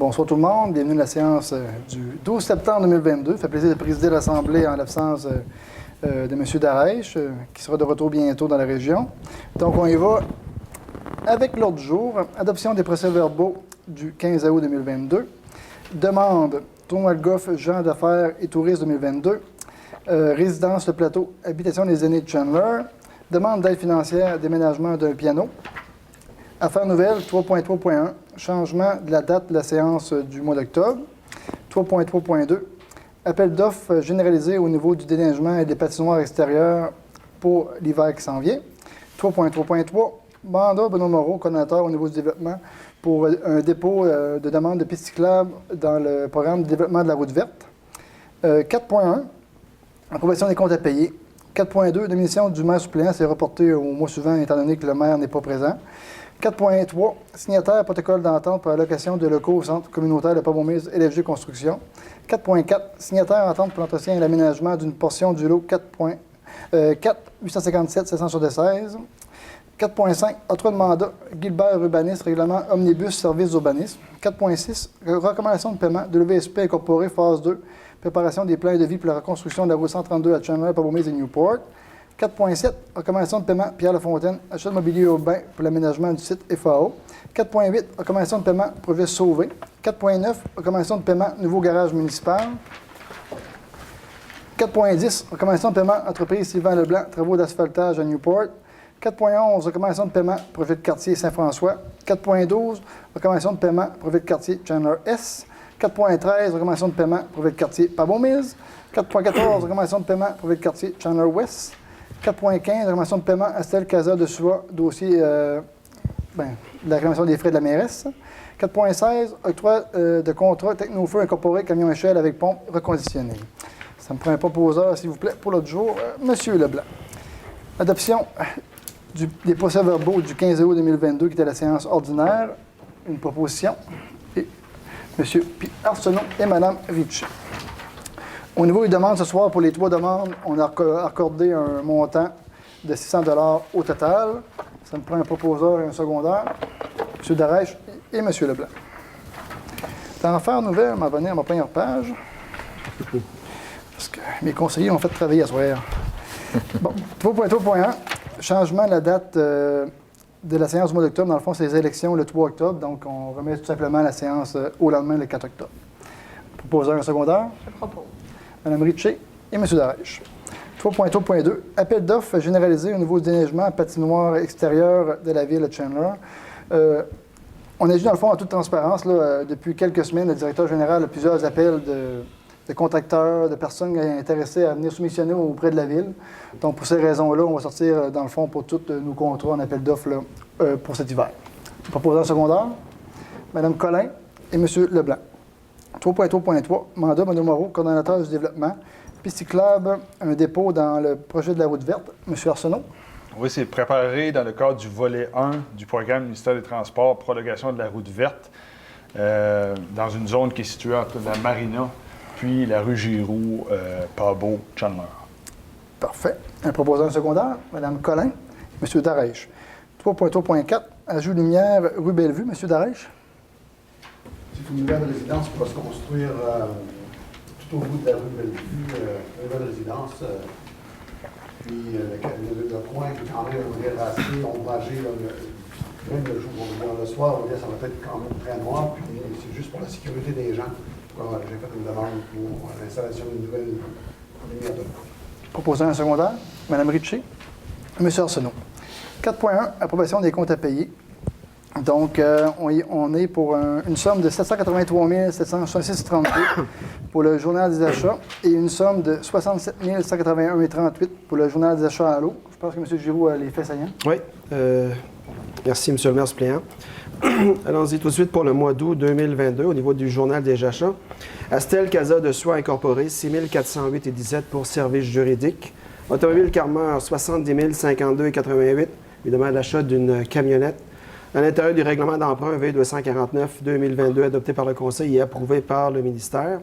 Bonsoir tout le monde. Bienvenue à la séance du 12 septembre 2022. Ça fait plaisir de présider l'Assemblée en l'absence de M. Darèche, qui sera de retour bientôt dans la région. Donc, on y va avec l'ordre du jour. Adoption des procès-verbaux du 15 août 2022. Demande tournoi de golf, gens d'affaires et tourisme 2022. Résidence Le Plateau, habitation des aînés de Chandler. Demande d'aide financière, déménagement d'un piano. Affaires nouvelles 3.3.1, changement de la date de la séance du mois d'octobre. 3.3.2, appel d'offres généralisé au niveau du déneigement et des patinoires extérieures pour l'hiver qui s'en vient. 3.3.3, mandat Benoît Moreau, coordonnateur au niveau du développement pour un dépôt de demande de pistes cyclables dans le programme de développement de la route verte. 4.1, approbation des comptes à payer. 4.2, démission du maire suppléant, c'est reporté au mois suivant étant donné que le maire n'est pas présent. 4.3, signataire protocole d'entente pour l'allocation de locaux au centre communautaire de Pabaumise LFG Construction. 4.4, signataire entente pour l'entretien et l'aménagement d'une portion du lot 4.857-776. 4.5, octroi de mandat Gilbert Urbaniste, règlement Omnibus Service d'urbanisme. 4.6, recommandation de paiement de l'EVSP incorporé phase 2, préparation des plans de vie pour la reconstruction de la route 132 à Chandler, Pabaumise et Newport. 4.7, recommandation de paiement Pierre Lafontaine, achat de mobilier urbain pour l'aménagement du site FAO. 4.8, recommandation de paiement projet Sauvé. 4.9, recommandation de paiement nouveau garage municipal. 4.10, recommandation de paiement entreprise Sylvain Leblanc, travaux d'asphaltage à Newport. 4.11, recommandation de paiement projet de quartier Saint-François. 4.12, recommandation de paiement projet de quartier Chandler S. 4.13, recommandation de paiement projet de quartier Pabaumise. 4.14, recommandation de paiement projet de quartier Chandler West. 4.15, recommandation de paiement Astel Casa de Soie, dossier de la réclamation des frais de la mairesse. 4.16, octroi de contrat Technofeu incorporé camion échelle avec pompe reconditionnée. Ça me prend un proposeur, s'il vous plaît, pour l'autre jour. Monsieur Leblanc. Adoption des procès-verbaux du 15 août 2022, qui était la séance ordinaire. Une proposition. Et M. Arsenault et Mme Ritchie. Au niveau des demandes ce soir, pour les 3 demandes, on a accordé un montant de 600 $ au total. Ça me prend un proposeur et un secondaire, M. Darèche et M. Leblanc. Dans Affaires nouvelles, on va venir à ma première page, parce que mes conseillers ont fait travailler à soir. Bon, 3.3.1, changement de la date de la séance du mois d'octobre. Dans le fond, c'est les élections le 3 octobre, donc on remet tout simplement la séance au lendemain, le 4 octobre. Proposeur et un secondaire. Je propose. Mme Ritchie et M. Darèche. 3.3.2, appel d'offres généralisé au niveau du déneigement patinoire extérieur de la ville de Chandler. On a vu, dans le fond, en toute transparence, là, depuis quelques semaines, le directeur général a plusieurs appels de contracteurs, de personnes intéressées à venir soumissionner auprès de la ville. Donc, pour ces raisons-là, on va sortir, dans le fond, pour tous nos contrats en appel d'offres pour cet hiver. Proposant secondaire, Mme Collin et M. Leblanc. 3.3.3, mandat Benoît Moreau, coordonnateur du développement. Piste cyclable, un dépôt dans le projet de la route verte. M. Arsenault. Oui, c'est préparé dans le cadre du volet 1 du programme ministère des Transports, prolongation de la route verte, dans une zone qui est située entre la Marina puis la rue Giroux, Pabot, Chandler. Parfait. Un proposant secondaire, Mme Collin, M. Darèche. 3.3.4, ajout lumière, rue Bellevue. M. Darèche. C'est une nouvelle résidence qui va se construire tout au bout de la rue Bellevue, une nouvelle résidence. Puis le coin qui est quand même assez ombragé, même le jour, le soir, ça va être quand même très noir, puis c'est juste pour la sécurité des gens. J'ai fait une demande pour l'installation d'une nouvelle lumière de l'eau. Proposant un secondaire, Mme Ritchie. M. Arsenault. 4.1, approbation des comptes à payer. Donc, on est pour une somme de 783 766,32 pour le journal des achats et une somme de 67 181,38 pour le journal des achats à l'eau. Je pense que M. Giroux a les faits saillants. Oui. Merci, M. le maire suppléant. Allons-y tout de suite pour le mois d'août 2022 au niveau du journal des achats. Astel Casa de Soie incorporée, 6 408,17 pour services juridiques. Automobile Carmeur, 70 052,88, évidemment l'achat d'une camionnette. À l'intérieur du règlement d'emprunt V249-2022 adopté par le Conseil et approuvé par le ministère.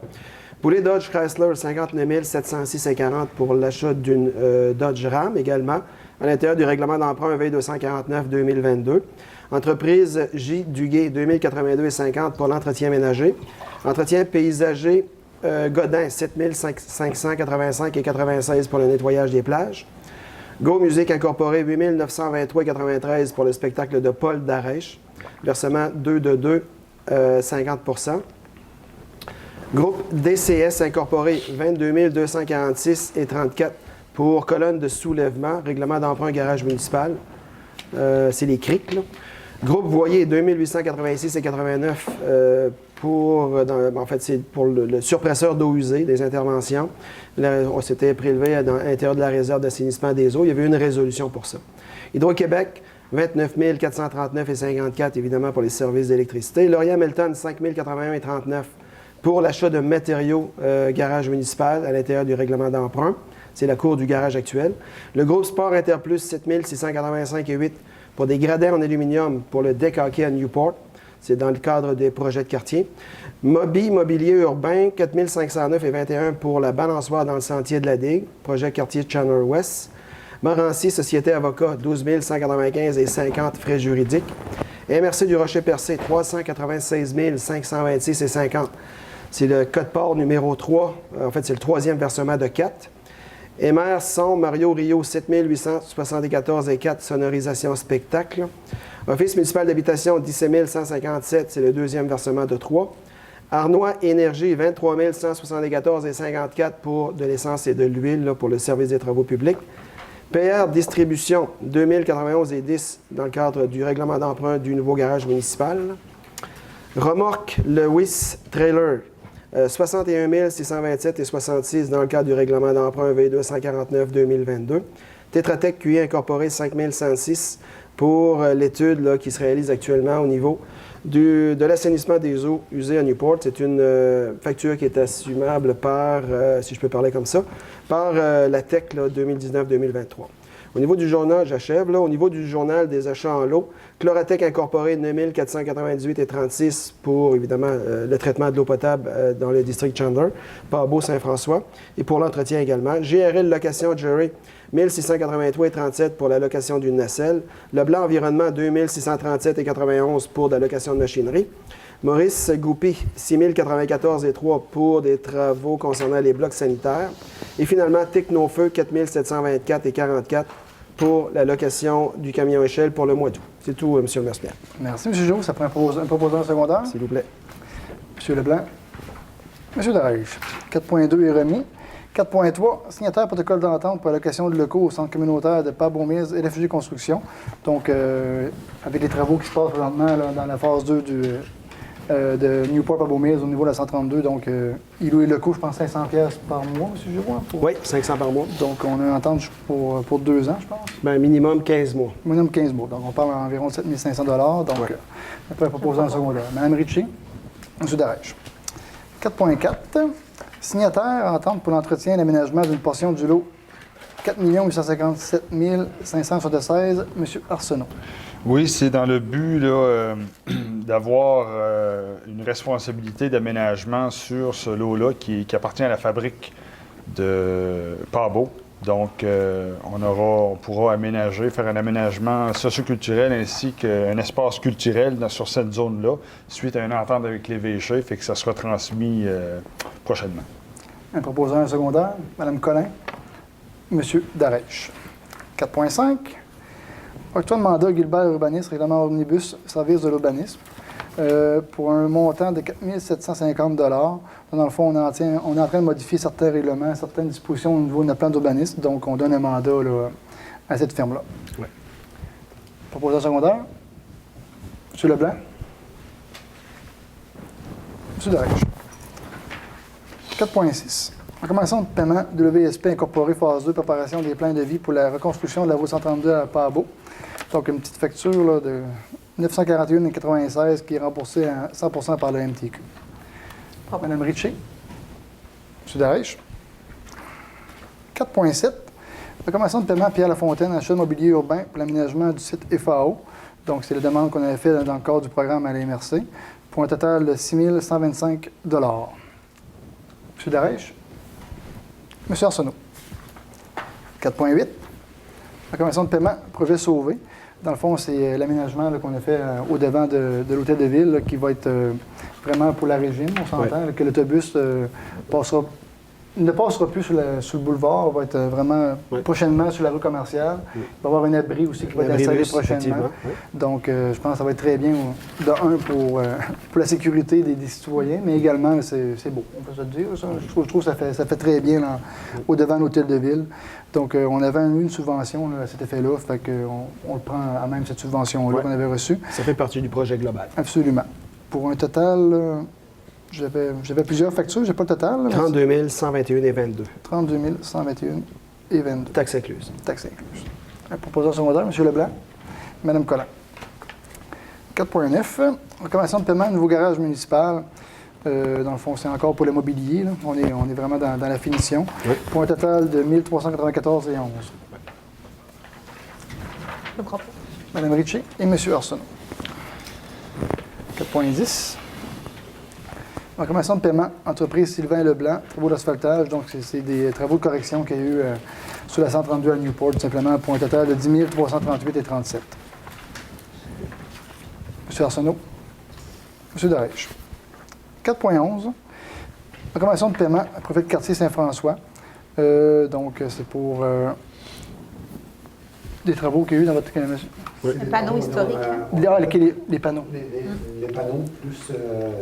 Pour les Dodge Chrysler, 59 706,40 pour l'achat d'une Dodge Ram également, à l'intérieur du règlement d'emprunt V249-2022. Entreprise J. Duguay, 2082,50 pour l'entretien ménager. Entretien paysager Godin, 7585,96 pour le nettoyage des plages. Go Musique Incorporée, 8923,93 pour le spectacle de Paul Darèche. Versement 2 de 2, 50 Groupe DCS Incorporé, 22 246,34 pour colonne de soulèvement, règlement d'emprunt garage municipal. C'est les CRIC, là. Groupe Voyer, 2886,89 c'est pour le surpresseur d'eau usée des interventions. Là, on s'était prélevé à l'intérieur de la réserve d'assainissement des eaux. Il y avait une résolution pour ça. Hydro-Québec, 29 439,54 évidemment pour les services d'électricité. Laurier-Melton, 5 081,39 pour l'achat de matériaux garage municipal à l'intérieur du règlement d'emprunt. C'est la cour du garage actuel. Le groupe Sport Interplus, 7 685,8 pour des gradins en aluminium pour le deck hockey à Newport. C'est dans le cadre des projets de quartier. Mobilier urbain, 4 509,21 pour la balançoire dans le sentier de la Digue, projet quartier Chandler West. Morancy, Société Avocat, 12 195,50 frais juridiques. MRC du Rocher-Percé, 396 526,50. C'est le code-part numéro 3. En fait, c'est le troisième versement de 4. MR Son, Mario Rio, 7 874,4 sonorisation spectacle. Office municipal d'habitation, 17 157, c'est le deuxième versement de 3. Arnois Énergie, 23 174,54 pour de l'essence et de l'huile là, pour le service des travaux publics. PR Distribution, 2091,10 dans le cadre du règlement d'emprunt du nouveau garage municipal. Remorque Lewis Trailer, 61 627,66 dans le cadre du règlement d'emprunt V249-2022. Tétratec QI Incorporé, 5 106 pour l'étude là, qui se réalise actuellement au niveau de l'assainissement des eaux usées à Newport. C'est une facture qui est assumable par, si je peux parler comme ça, par la TEC 2019-2023. Au niveau du journal, j'achève, là, au niveau du journal des achats en lot, Chloratec Incorporé, 9 498,36 pour, évidemment, le traitement de l'eau potable dans le district Chandler, Pabot-Saint-François, et pour l'entretien également. GRL Location Jerry, 1683,37 pour la location d'une nacelle. Leblanc Environnement, 2637,91 pour de la location de machinerie. Maurice Goupy, 6094,3 pour des travaux concernant les blocs sanitaires. Et finalement, Technofeu, 4724,44 pour la location du camion échelle pour le mois d'août. C'est tout, M. le maire. Merci, M. Joux. Ça prend un proposant secondaire. S'il vous plaît. M. Leblanc. M. Darèche. 4.2 est remis. 4.3, signataire protocole d'entente pour la location de locaux au centre communautaire de Pabot-Mills et Réfugiés Construction. Donc, avec les travaux qui se passent présentement là, dans la phase 2 de Newport Pabot-Mills au niveau de la 132. Donc, il loue les locaux, je pense, 500$ par mois, M. Giroux. Oui, 500 par mois. Donc, on a une entente pour 2 ans, je pense. Bien, minimum 15 mois. Minimum 15 mois. Donc, on parle d'environ 7 500$. Donc, ouais. Après, proposant en secondaire. Mme Ritchie, M. Darèche. 4.4. Signataire, entente pour l'entretien et l'aménagement d'une portion du lot 4 857 576, M. Arsenault. Oui, c'est dans le but là, d'avoir une responsabilité d'aménagement sur ce lot-là qui appartient à la fabrique de Pabot. Donc, on pourra aménager, faire un aménagement socioculturel ainsi qu'un espace culturel sur cette zone-là, suite à une entente avec les VG, fait que ça sera transmis prochainement. Un proposant secondaire, Mme Collin, M. Darèche. 4.5. Octroi de mandat Gilbert Urbanisme, règlement omnibus, service de l'urbanisme, pour un montant de 4 750 $. Dans le fond, on est en train de modifier certains règlements, certaines dispositions au niveau de notre plan d'urbanisme, donc on donne un mandat là, à cette firme-là. Oui. Proposant secondaire, M. Leblanc. M. Darèche. 4.6. Recommencement de paiement de l'EVSP incorporé phase 2, préparation des plans de vie pour la reconstruction de la route 132 à Pabot. Donc, une petite facture là, de 941,96 qui est remboursée à 100% par le MTQ. Mme Ritchie. M. Darèche. 4.7. Recommencement de paiement Pierre Lafontaine, achat de mobilier urbain pour l'aménagement du site FAO. Donc, c'est la demande qu'on avait faite dans le cadre du programme à la MRC pour un total de 6 125 $. M. Darèche. M. Arsenault. 4.8. Recommencement de paiement, projet sauvé. Dans le fond, c'est l'aménagement là, qu'on a fait au-devant de l'hôtel de ville là, qui va être vraiment pour la régime, on s'entend, là, que l'autobus ne passera plus sur le boulevard, va être vraiment prochainement sur la rue commerciale. Il va y avoir un abri aussi qui va être installé prochainement. Donc, je pense que ça va être très bien, pour la sécurité des citoyens, mais également, c'est beau, on peut se le dire. Ça. Je trouve que ça fait très bien là, au-devant de l'hôtel de ville. Donc, on avait eu une subvention là, à cet effet-là, fait qu'on le prend à même cette subvention-là qu'on avait reçue. Ça fait partie du projet global. Absolument. Pour un total... J'avais plusieurs factures, j'ai pas le total. Là, 32 121 et 22. 32 121 et 22. Taxes incluses. Taxes incluses. Un propositeur secondaire, M. Leblanc. Mme Collin. 4.9. Recommandation de paiement, nouveau garage municipal. Dans le fond, c'est encore pour le mobilier. Là. On est vraiment dans la finition. Oui. Pour un total de 1 394 et 11. Le propos. Mme Ritchie et M. Arsenault. 4.10. Recommandation de paiement, entreprise Sylvain Leblanc, travaux d'asphaltage. Donc, c'est des travaux de correction qu'il y a eu sur la 132 à Newport, tout simplement, pour un total de 10 338 et 37. M. Arsenault. M. Darèche. 4.11. Recommandation de paiement, profit de quartier Saint-François. Donc, c'est pour des travaux qu'il y a eu dans votre... Oui. Un panneau historique. Les panneaux. Les panneaux, plus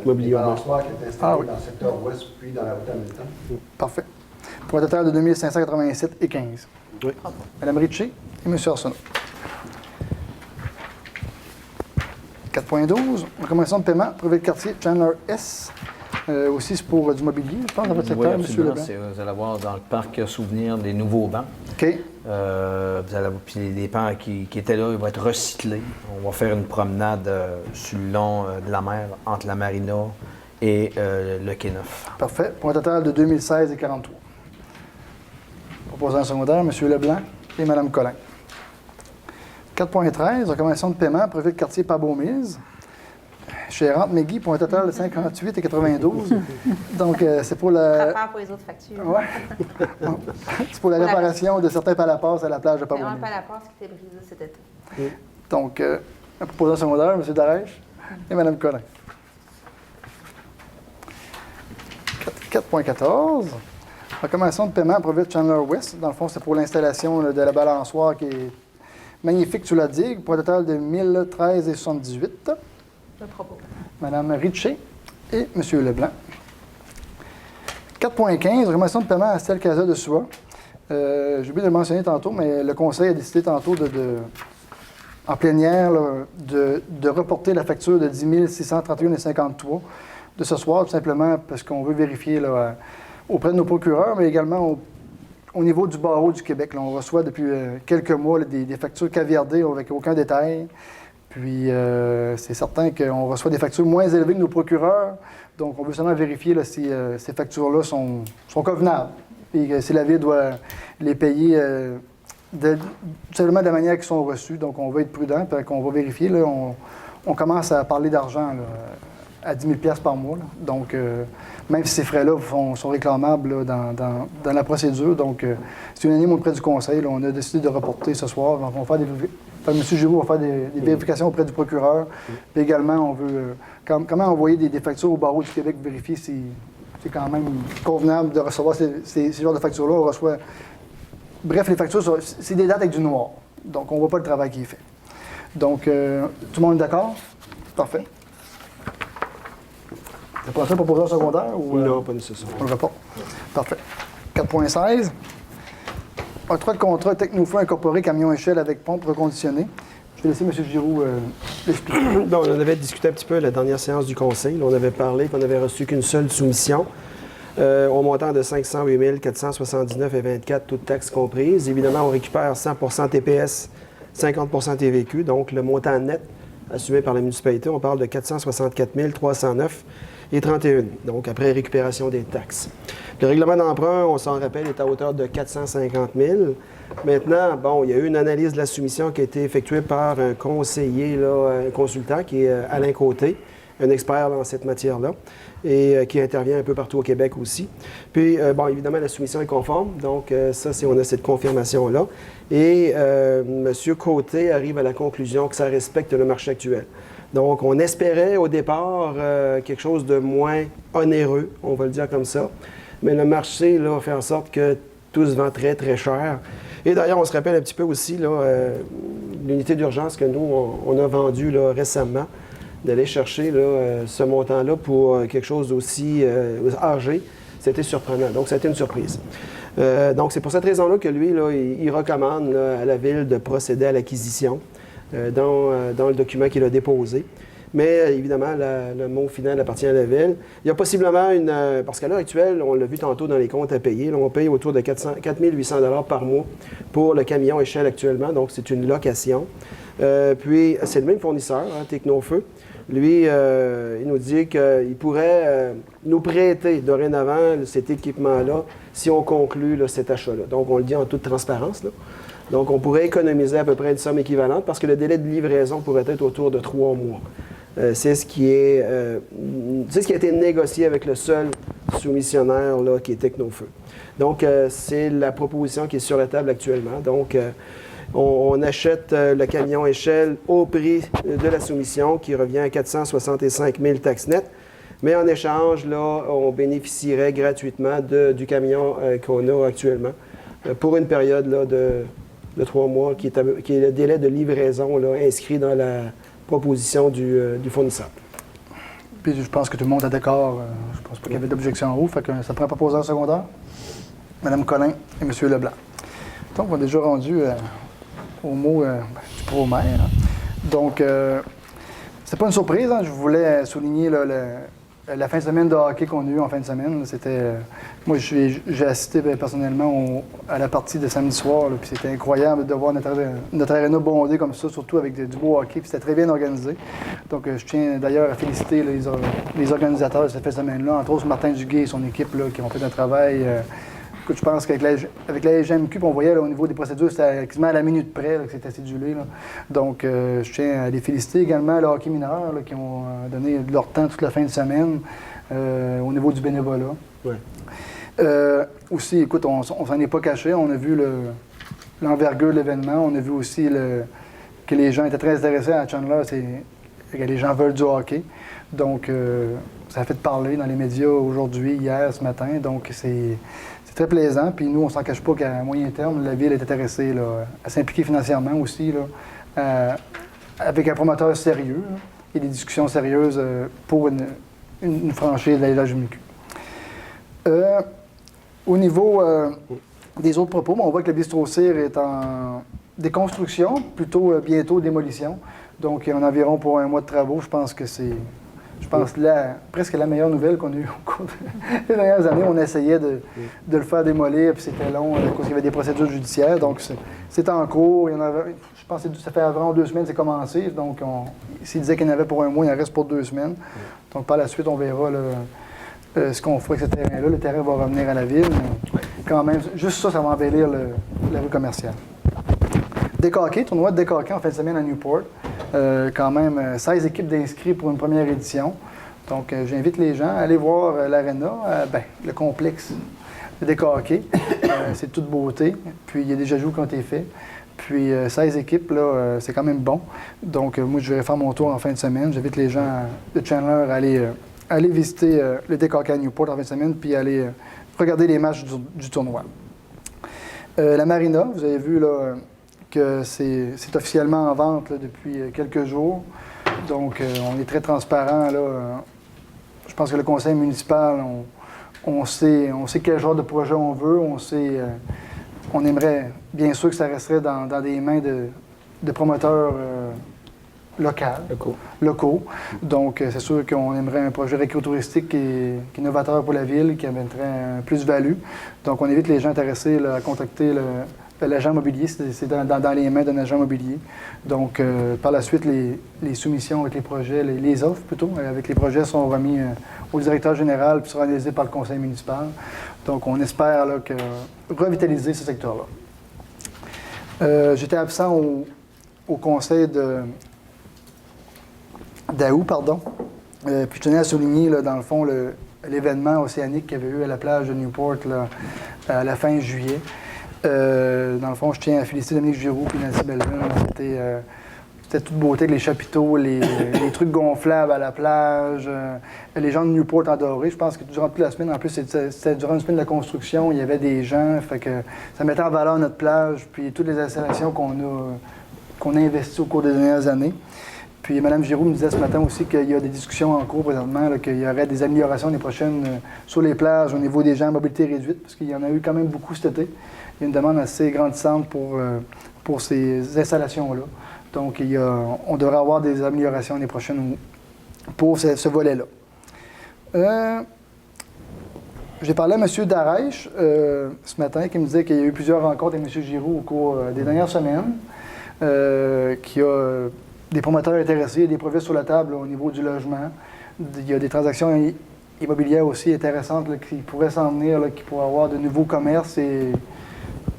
mobilier les balançoires qui étaient installés dans le secteur ouest, puis dans la route Hamilton. Parfait. Pour un total de 2 587 et 15. Oui. Mme Ritchie et M. Arsenault. 4.12. Recommandation de paiement, privé de quartier Chandler S. Aussi, c'est pour du mobilier, je pense, dans votre secteur, M. Leblanc. Vous allez avoir dans le parc souvenir des nouveaux bancs. OK. Vous allez avoir, puis les bancs qui étaient là, ils vont être recyclés. On va faire une promenade sur le long de la mer, entre la marina et le quai Neuf. Parfait. Pour un total de 2016 et 43. Proposant secondaire, M. Leblanc et Mme Collin. 4.13. Recommandation de paiement, privé de quartier Pabot-Mise. Chez Rente McGee pour un total de 58 et 92. Donc, c'est pour la... Ça pour les autres factures. Ouais. C'est pour la réparation de certains palapas à la plage de C'est un Pabot-Mise. palaport qui était brisé cet été. Donc, un proposant secondaire, M. Darèche et Mme Collin. 4.14. Recommandation de paiement pour de Chandler West. Dans le fond, c'est pour l'installation de la balançoire qui est magnifique sous la digue pour un total de 1013,78 $. Le propos. Mme Ritchie et M. Leblanc. 4.15, recommandation de paiement à Stella Casa de Soie. J'ai oublié de le mentionner tantôt, mais le Conseil a décidé tantôt en plénière là, de reporter la facture de 10 631,53 de ce soir, tout simplement parce qu'on veut vérifier là, auprès de nos procureurs, mais également au niveau du barreau du Québec. Là, on reçoit depuis quelques mois là, des factures caviardées avec aucun détail. Puis, c'est certain qu'on reçoit des factures moins élevées que nos procureurs. Donc, on veut seulement vérifier là, si ces factures-là sont convenables. Et si la Ville doit les payer seulement de la manière qu'ils sont reçus. Donc, on va être prudent. Puis, on va vérifier. Là, on commence à parler d'argent à 10 000 $ par mois. Là. Donc, même si ces frais-là sont réclamables là, dans la procédure. Donc, c'est unanime auprès du Conseil. Là, on a décidé de reporter ce soir. Donc, on va faire M. Giroux va faire des vérifications auprès du procureur. Puis également, on veut comment envoyer des factures au barreau du Québec, vérifier si c'est quand même convenable de recevoir ces genres de factures-là. On reçoit... Bref, les factures, c'est des dates avec du noir. Donc, on ne voit pas le travail qui est fait. Donc, tout le monde est d'accord? Parfait. C'est pas ça, proposeur secondaire? Ou, non, pas nécessairement. On le reporte. Parfait. 4.16. Octroi de contrat Technofeu incorporé camion-échelle avec pompe reconditionnée. Je vais laisser M. Giroux l'expliquer. Donc, on avait discuté un petit peu à la dernière séance du Conseil. Là, on avait parlé qu'on n'avait reçu qu'une seule soumission au montant de 508 479,24 toutes taxes comprises. Évidemment, on récupère 100 TPS, 50 TVQ. Donc, le montant net assumé par la municipalité, on parle de 464 309 et 31. Donc, après récupération des taxes. Le règlement d'emprunt, on s'en rappelle, est à hauteur de 450 000. Maintenant, bon, il y a eu une analyse de la soumission qui a été effectuée par un conseiller, là, un consultant qui est Alain Côté, un expert dans cette matière-là et qui intervient un peu partout au Québec aussi. Puis, bon, évidemment, la soumission est conforme, donc ça, on a cette confirmation-là. Et M. Côté arrive à la conclusion que ça respecte le marché actuel. Donc, on espérait au départ quelque chose de moins onéreux, on va le dire comme ça. Mais le marché là, fait en sorte que tout se vend très, très cher. Et d'ailleurs, on se rappelle un petit peu aussi l'unité d'urgence que nous, on a vendue là, récemment, d'aller chercher là, ce montant-là pour quelque chose d'aussi âgé. C'était surprenant. Donc, ça a été une surprise. Donc, c'est pour cette raison-là que lui, là, il recommande là, à la Ville de procéder à l'acquisition dans le document qu'il a déposé. Mais évidemment, le mot final appartient à la Ville. Il y a possiblement parce qu'à l'heure actuelle, on l'a vu tantôt dans les comptes à payer, là, on paye autour de 4 800 $ par mois pour le camion échelle actuellement, donc c'est une location. Puis, c'est le même fournisseur, hein, Technofeu. Lui, il nous dit qu'il pourrait nous prêter dorénavant cet équipement-là si on conclut là, cet achat-là. Donc, on le dit en toute transparence, là. Donc, on pourrait économiser à peu près une somme équivalente parce que le délai de livraison pourrait être autour de 3 mois. C'est ce qui a été négocié avec le seul soumissionnaire là, qui est Technofeu. Donc, c'est la proposition qui est sur la table actuellement. Donc, on achète le camion échelle au prix de la soumission qui revient à 465 000 taxes nettes. Mais en échange, là, on bénéficierait gratuitement du camion qu'on a actuellement pour une période là, de 3 mois, qui est le délai de livraison là, inscrit dans la proposition du fournisseur. Puis je pense que tout le monde est d'accord. Je pense pas qu'il y avait d'objection en haut. Fait que ça prend proposeur secondaire. Mme Collin et M. Leblanc. Donc, on est déjà rendu au mot du pro-maire. Donc, c'est pas une surprise. Hein. Je voulais souligner là, la fin de semaine de hockey qu'on a eue en fin de semaine. C'était... moi, j'ai assisté personnellement à la partie de samedi soir. Là, puis c'était incroyable de voir notre aréna bondée comme ça, surtout avec du beau hockey. Puis c'était très bien organisé. Donc, je tiens d'ailleurs à féliciter là, les organisateurs de cette fin de semaine-là, entre autres Martin Duguay et son équipe là, qui ont fait un travail... écoute, je pense qu'avec la GMQ, on voyait là, au niveau des procédures, c'était quasiment à la minute près là, que c'était cédulé. Là. Donc, je tiens à les féliciter également, le hockey mineur, là, qui ont donné de leur temps toute la fin de semaine au niveau du bénévolat. Ouais. Aussi, écoute, on s'en est pas caché. On a vu l'envergure de l'événement. On a vu aussi que les gens étaient très intéressés à Chandler. Que les gens veulent du hockey. Donc, ça a fait parler dans les médias aujourd'hui, hier, ce matin. Donc, c'est très plaisant. Puis nous, on ne s'en cache pas qu'à moyen terme, la Ville est intéressée là, à s'impliquer financièrement aussi, là, avec un promoteur sérieux là, et des discussions sérieuses pour une franchise de la GMQ. Au niveau des autres propos, on voit que le Bistrot Cire est en déconstruction, plutôt bientôt démolition. Donc, il y en a environ pour 1 mois de travaux. Je pense que c'est presque la meilleure nouvelle qu'on a eue au cours des dernières années. On essayait de le faire démolir, puis c'était long, à cause qu'il y avait des procédures judiciaires. Donc, c'est en cours. Je pense que ça fait environ 2 semaines que c'est commencé. Donc, s'il disait qu'il y en avait pour 1 mois, il en reste pour 2 semaines. Donc, par la suite, on verra là, ce qu'on fera avec ce terrain-là. Le terrain va revenir à la Ville, mais quand même, juste ça va embellir la rue commerciale. Décaqué, tournoi de décaqué en fin de semaine à Newport. Quand même 16 équipes d'inscrits pour une première édition. Donc, j'invite les gens à aller voir l'aréna, le complexe de décaqué. C'est toute beauté. Puis, il y a des ajouts qui ont été faits. Puis, 16 équipes, là, c'est quand même bon. Donc, moi, je vais faire mon tour en fin de semaine. J'invite les gens de Chandler à aller visiter le décaqué à Newport en fin de semaine, puis aller regarder les matchs du tournoi. La marina, vous avez vu, là, que c'est officiellement en vente là, depuis quelques jours. Donc, on est très transparent. Là. Je pense que le conseil municipal, on sait quel genre de projet on veut. On aimerait, bien sûr, que ça resterait dans des mains de promoteurs locaux. Donc, c'est sûr qu'on aimerait un projet récréotouristique qui est novateur pour la Ville, qui amènerait un plus-value. Donc, on invite les gens intéressés là, à contacter l'agent immobilier, c'est dans les mains d'un agent immobilier. Donc, par la suite, les soumissions avec les projets, les offres plutôt, avec les projets sont remis au directeur général puis seront analysés par le conseil municipal. Donc, on espère là, revitaliser ce secteur-là. J'étais absent au conseil d'AOU, Puis je tenais à souligner, là, dans le fond, l'événement océanique qu'il y avait eu à la plage de Newport là, à la fin juillet. Dans le fond, je tiens à féliciter Dominique Giroux et Nancy Belleville. C'était toute beauté avec les chapiteaux, les trucs gonflables à la plage. Les gens de Newport adoré. Je pense que durant toute la semaine, en plus, c'était durant une semaine de la construction, il y avait des gens. Fait que ça mettait en valeur notre plage, puis toutes les installations qu'on a investies au cours des dernières années. Puis Mme Giroux me disait ce matin aussi qu'il y a des discussions en cours présentement, là, qu'il y aurait des améliorations les prochaines sur les plages au niveau des gens à mobilité réduite, parce qu'il y en a eu quand même beaucoup cet été. Il y a une demande assez grandissante pour ces installations-là. Donc, on devrait avoir des améliorations l'année prochaine pour ce volet-là. J'ai parlé à M. Darèche ce matin, qui me disait qu'il y a eu plusieurs rencontres avec M. Giroux au cours des dernières semaines, qu'il y a des promoteurs intéressés, des projets sur la table là, au niveau du logement. Il y a des transactions immobilières aussi intéressantes là, qui pourraient s'en venir, là, qui pourraient avoir de nouveaux commerces et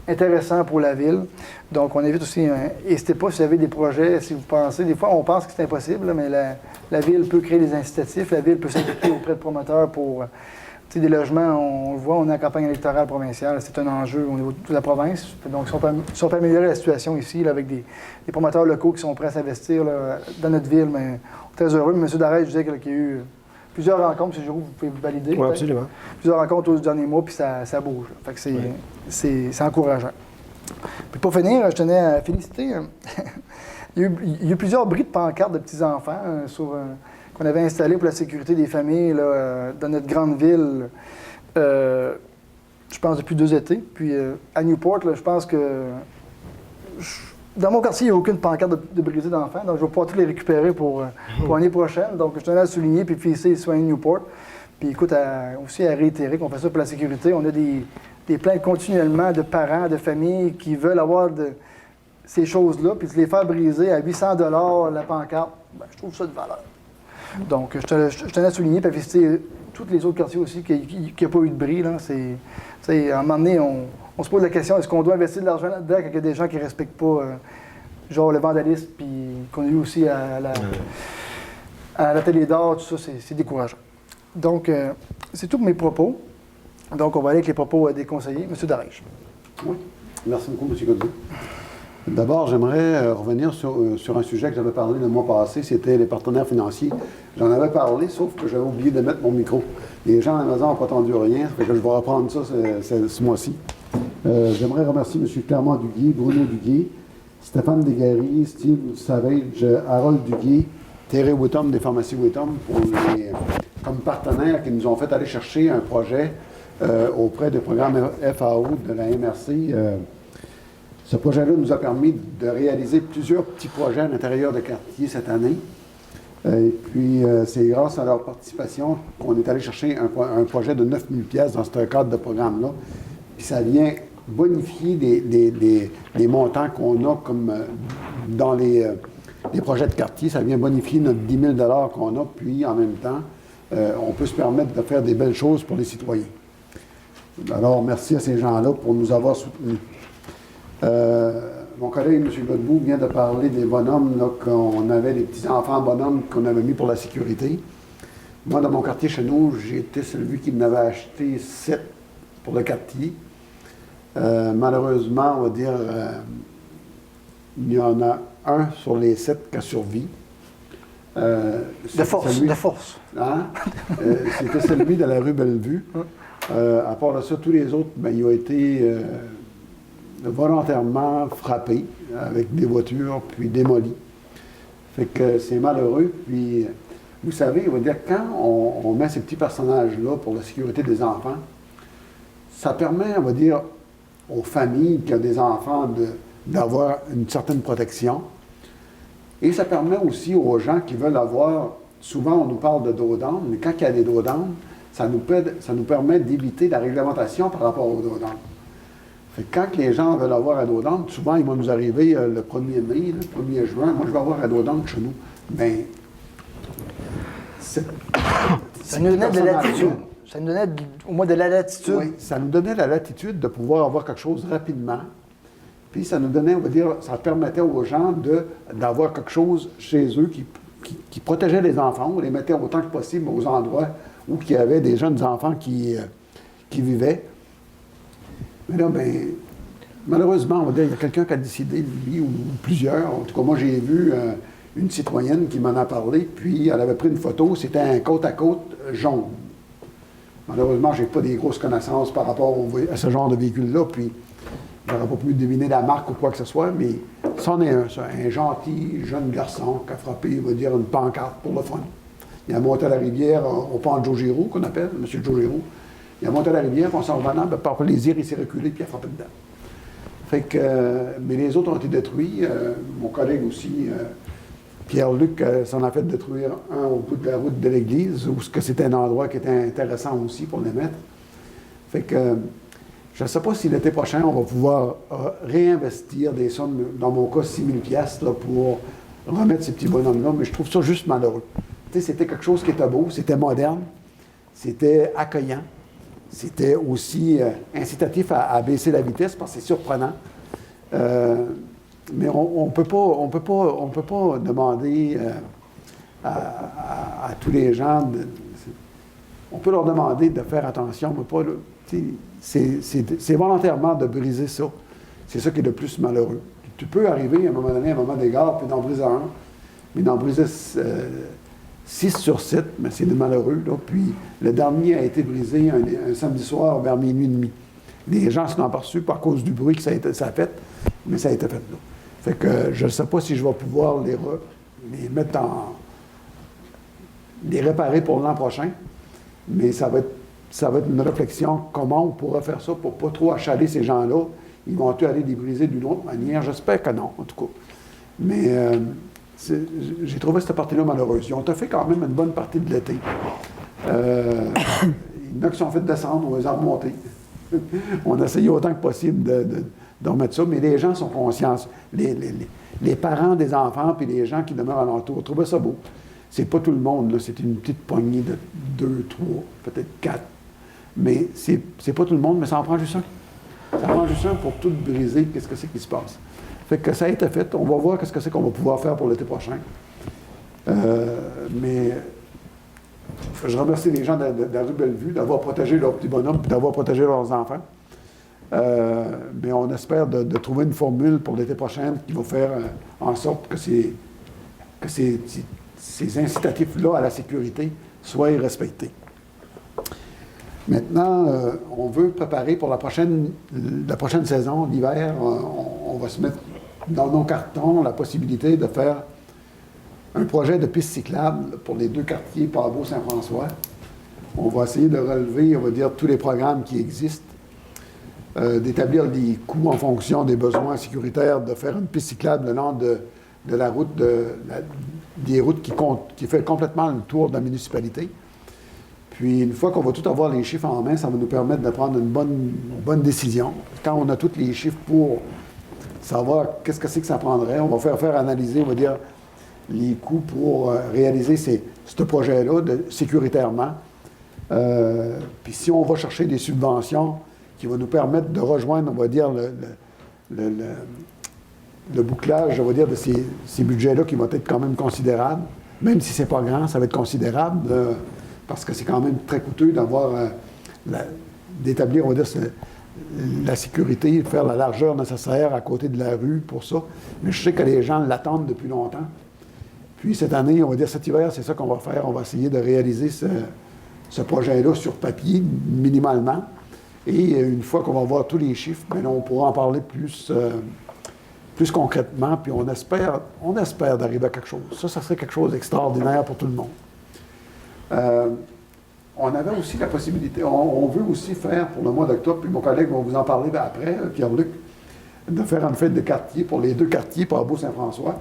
intéressants pour la ville. Donc, on invite aussi, n'hésitez pas si vous avez des projets, si vous pensez, des fois on pense que c'est impossible, là, mais la ville peut créer des incitatifs, la ville peut s'impliquer auprès de promoteurs pour des logements, on le voit, on est en campagne électorale provinciale, c'est un enjeu au niveau de la province. Donc, si on peut améliorer la situation ici là, avec des promoteurs locaux qui sont prêts à s'investir là, dans notre ville, mais on est très heureux. Mais M. Darèche disait qu'il y a eu plusieurs rencontres, M. Giroux, vous pouvez valider. Oui, absolument. Plusieurs rencontres aux derniers mois, puis ça bouge. Fait que c'est encourageant. Puis pour finir, je tenais à féliciter. Il y a eu plusieurs bris de pancartes de petits-enfants qu'on avait installés pour la sécurité des familles là, dans notre grande ville, je pense depuis 2 étés. Puis à Newport, là, je pense que dans mon quartier, il n'y a aucune pancarte de brisée d'enfants, donc je vais pouvoir tous les récupérer pour l'année prochaine. Donc je tenais à le souligner, puis féliciter les citoyens de Newport. Puis écoute, aussi à réitérer qu'on fait ça pour la sécurité. On a des plaintes continuellement de parents, de familles qui veulent avoir ces choses-là, puis de les faire briser à 800 $ la pancarte, ben, je trouve ça de valeur. Donc, je tenais à souligner, puis à féliciter tous les autres quartiers aussi qui n'y a pas eu de bris. Là. À un moment donné, on se pose la question, est-ce qu'on doit investir de l'argent là-dedans quand il y a des gens qui ne respectent pas, genre le vandalisme, puis qu'on a eu aussi à la télé d'or, tout ça, c'est décourageant. Donc, c'est tout pour mes propos. Donc, on va aller avec les propos des conseillers. M. Darèche. Oui. Merci beaucoup, M. Godbout. D'abord, j'aimerais revenir sur un sujet que j'avais parlé le mois passé, c'était les partenaires financiers. J'en avais parlé, sauf que j'avais oublié de mettre mon micro. Les gens à la maison n'ont pas entendu rien, ça fait que je vais reprendre ça ce mois-ci. J'aimerais remercier M. Clermont Duguay, Bruno Duguay, Stéphane Desgaries, Steve Savage, Harold Duguay, Thérèse Whittom des pharmacies Whittom comme partenaires qui nous ont fait aller chercher un projet auprès du programme FAO de la MRC. Ce projet-là nous a permis de réaliser plusieurs petits projets à l'intérieur de quartier cette année. Et puis, c'est grâce à leur participation qu'on est allé chercher un projet de 9 000 $ dans ce cadre de programme-là. Puis ça vient bonifier des montants qu'on a comme dans les projets de quartier. Ça vient bonifier notre 10 000 $ qu'on a. Puis, en même temps, on peut se permettre de faire des belles choses pour les citoyens. Alors, merci à ces gens-là pour nous avoir soutenus. Mon collègue, M. Godbout, vient de parler des bonhommes, là, qu'on avait, des petits-enfants bonhommes qu'on avait mis pour la sécurité. Moi, dans mon quartier chez nous, j'étais celui qui m'avait acheté 7 pour le quartier. Malheureusement, on va dire, il y en a un sur les 7 qui a survécu. De force. Hein? C'était celui de la rue Bellevue. À part de ça, tous les autres, ben, ils ont été volontairement frappés avec des voitures, puis démolis. Fait que c'est malheureux. Puis, vous savez, on va dire, quand on met ces petits personnages-là pour la sécurité des enfants, ça permet, on va dire, aux familles qui ont des enfants d'avoir une certaine protection. Et ça permet aussi aux gens qui veulent avoir, souvent on nous parle de dos down, mais quand il y a des dos down, ça nous permet d'éviter la réglementation par rapport aux dos down. Fait que quand les gens veulent avoir un dos down, souvent ils vont nous arriver le 1er mai, le 1er juin, moi je vais avoir un dos down chez nous. Bien, ça nous donnait de la latitude. Ça nous donnait au moins de la latitude. Oui, ça nous donnait la latitude de pouvoir avoir quelque chose rapidement. Puis ça nous donnait, on va dire, ça permettait aux gens d'avoir quelque chose chez eux qui qui protégeait les enfants. On les mettait autant que possible aux endroits où il y avait des jeunes enfants qui vivaient. Mais là, bien, malheureusement, on va dire, il y a quelqu'un qui a décidé, lui ou plusieurs. En tout cas, moi, j'ai vu une citoyenne qui m'en a parlé, puis elle avait pris une photo, c'était un côte-à-côte jaune. Malheureusement, je n'ai pas des grosses connaissances par rapport à ce genre de véhicule-là, puis je n'aurais pas pu deviner la marque ou quoi que ce soit, mais c'en est un gentil jeune garçon qui a frappé, on va dire, une pancarte pour le fun. Il a monté à la rivière au pont de Joe Giroux, qu'on appelle, M. Joe Giroux. Il a monté à la rivière, on s'en revenant, par plaisir, il s'est reculé, puis il a frappé dedans. Fait que, mais les autres ont été détruits. Mon collègue aussi, Pierre-Luc, s'en a fait détruire un au bout de la route de l'église, où c'était un endroit qui était intéressant aussi pour les mettre. Fait que, je ne sais pas si l'été prochain, on va pouvoir réinvestir des sommes, dans mon cas, 6 000 $ là, pour remettre ces petits bonhommes-là, mais je trouve ça juste malheureux. Tu sais, c'était quelque chose qui était beau, c'était moderne, c'était accueillant, c'était aussi incitatif à baisser la vitesse, parce que c'est surprenant. Mais on peut pas demander à tous les gens, on peut leur demander de faire attention, mais pas... C'est volontairement de briser ça. C'est ça qui est le plus malheureux. Tu peux arriver à un moment donné, à un moment d'égard, puis d'en briser un, mais d'en briser 6 sur 7, mais c'est malheureux. Là. Puis le dernier a été brisé un samedi soir vers minuit et demi. Les gens s'en ont aperçus à cause du bruit que ça a fait, mais ça a été fait là. Fait que je ne sais pas si je vais pouvoir les mettre les réparer pour l'an prochain, mais ça va être une réflexion, comment on pourra faire ça pour ne pas trop achaler ces gens-là. Ils vont-ils aller les briser d'une autre manière? J'espère que non, en tout cas. Mais j'ai trouvé cette partie-là malheureuse. Ils ont fait quand même une bonne partie de l'été. Il y en a qui sont fait descendre, on les a remontés. On a essayé autant que possible de remettre ça, mais les gens sont conscients. Les parents des enfants puis les gens qui demeurent alentour trouvaient ça beau. C'est pas tout le monde, là. C'est une petite poignée de 2, 3, peut-être 4. Mais c'est pas tout le monde, mais ça en prend juste un. Ça en prend juste un pour tout briser, qu'est-ce que c'est qui se passe. Fait que ça a été fait. On va voir qu'est-ce que c'est qu'on va pouvoir faire pour l'été prochain. Mais je remercie les gens de la rue Bellevue d'avoir protégé leurs petits bonhommes et d'avoir protégé leurs enfants. Mais on espère de trouver une formule pour l'été prochain qui va faire en sorte que ces incitatifs-là à la sécurité soient respectés. Maintenant, on veut préparer pour la prochaine saison, l'hiver, on va se mettre dans nos cartons la possibilité de faire un projet de piste cyclable pour les 2 quartiers Pabot-Saint-François. On va essayer de relever, on va dire, tous les programmes qui existent, d'établir des coûts en fonction des besoins sécuritaires, de faire une piste cyclable le long de la route, des routes qui fait complètement le tour de la municipalité. Puis, une fois qu'on va tout avoir les chiffres en main, ça va nous permettre de prendre une bonne décision. Quand on a tous les chiffres pour savoir qu'est-ce que c'est que ça prendrait, on va faire analyser, on va dire, les coûts pour réaliser ce projet-là sécuritairement. Puis, si on va chercher des subventions qui vont nous permettre de rejoindre, on va dire, le bouclage, on va dire, de ces budgets-là qui vont être quand même considérables. Même si c'est pas grand, ça va être considérable, parce que c'est quand même très coûteux d'établir, on va dire, la sécurité, faire la largeur nécessaire à côté de la rue pour ça. Mais je sais que les gens l'attendent depuis longtemps. Puis cette année, on va dire cet hiver, c'est ça qu'on va faire. On va essayer de réaliser ce projet-là sur papier, minimalement. Et une fois qu'on va voir tous les chiffres, bien, on pourra en parler plus concrètement, puis on espère d'arriver à quelque chose. Ça serait quelque chose d'extraordinaire pour tout le monde. On avait aussi la possibilité, on veut aussi faire pour le mois d'octobre, puis mon collègue va vous en parler après, Pierre-Luc, de faire une fête de quartier pour les 2 quartiers, Pabot-Saint-François.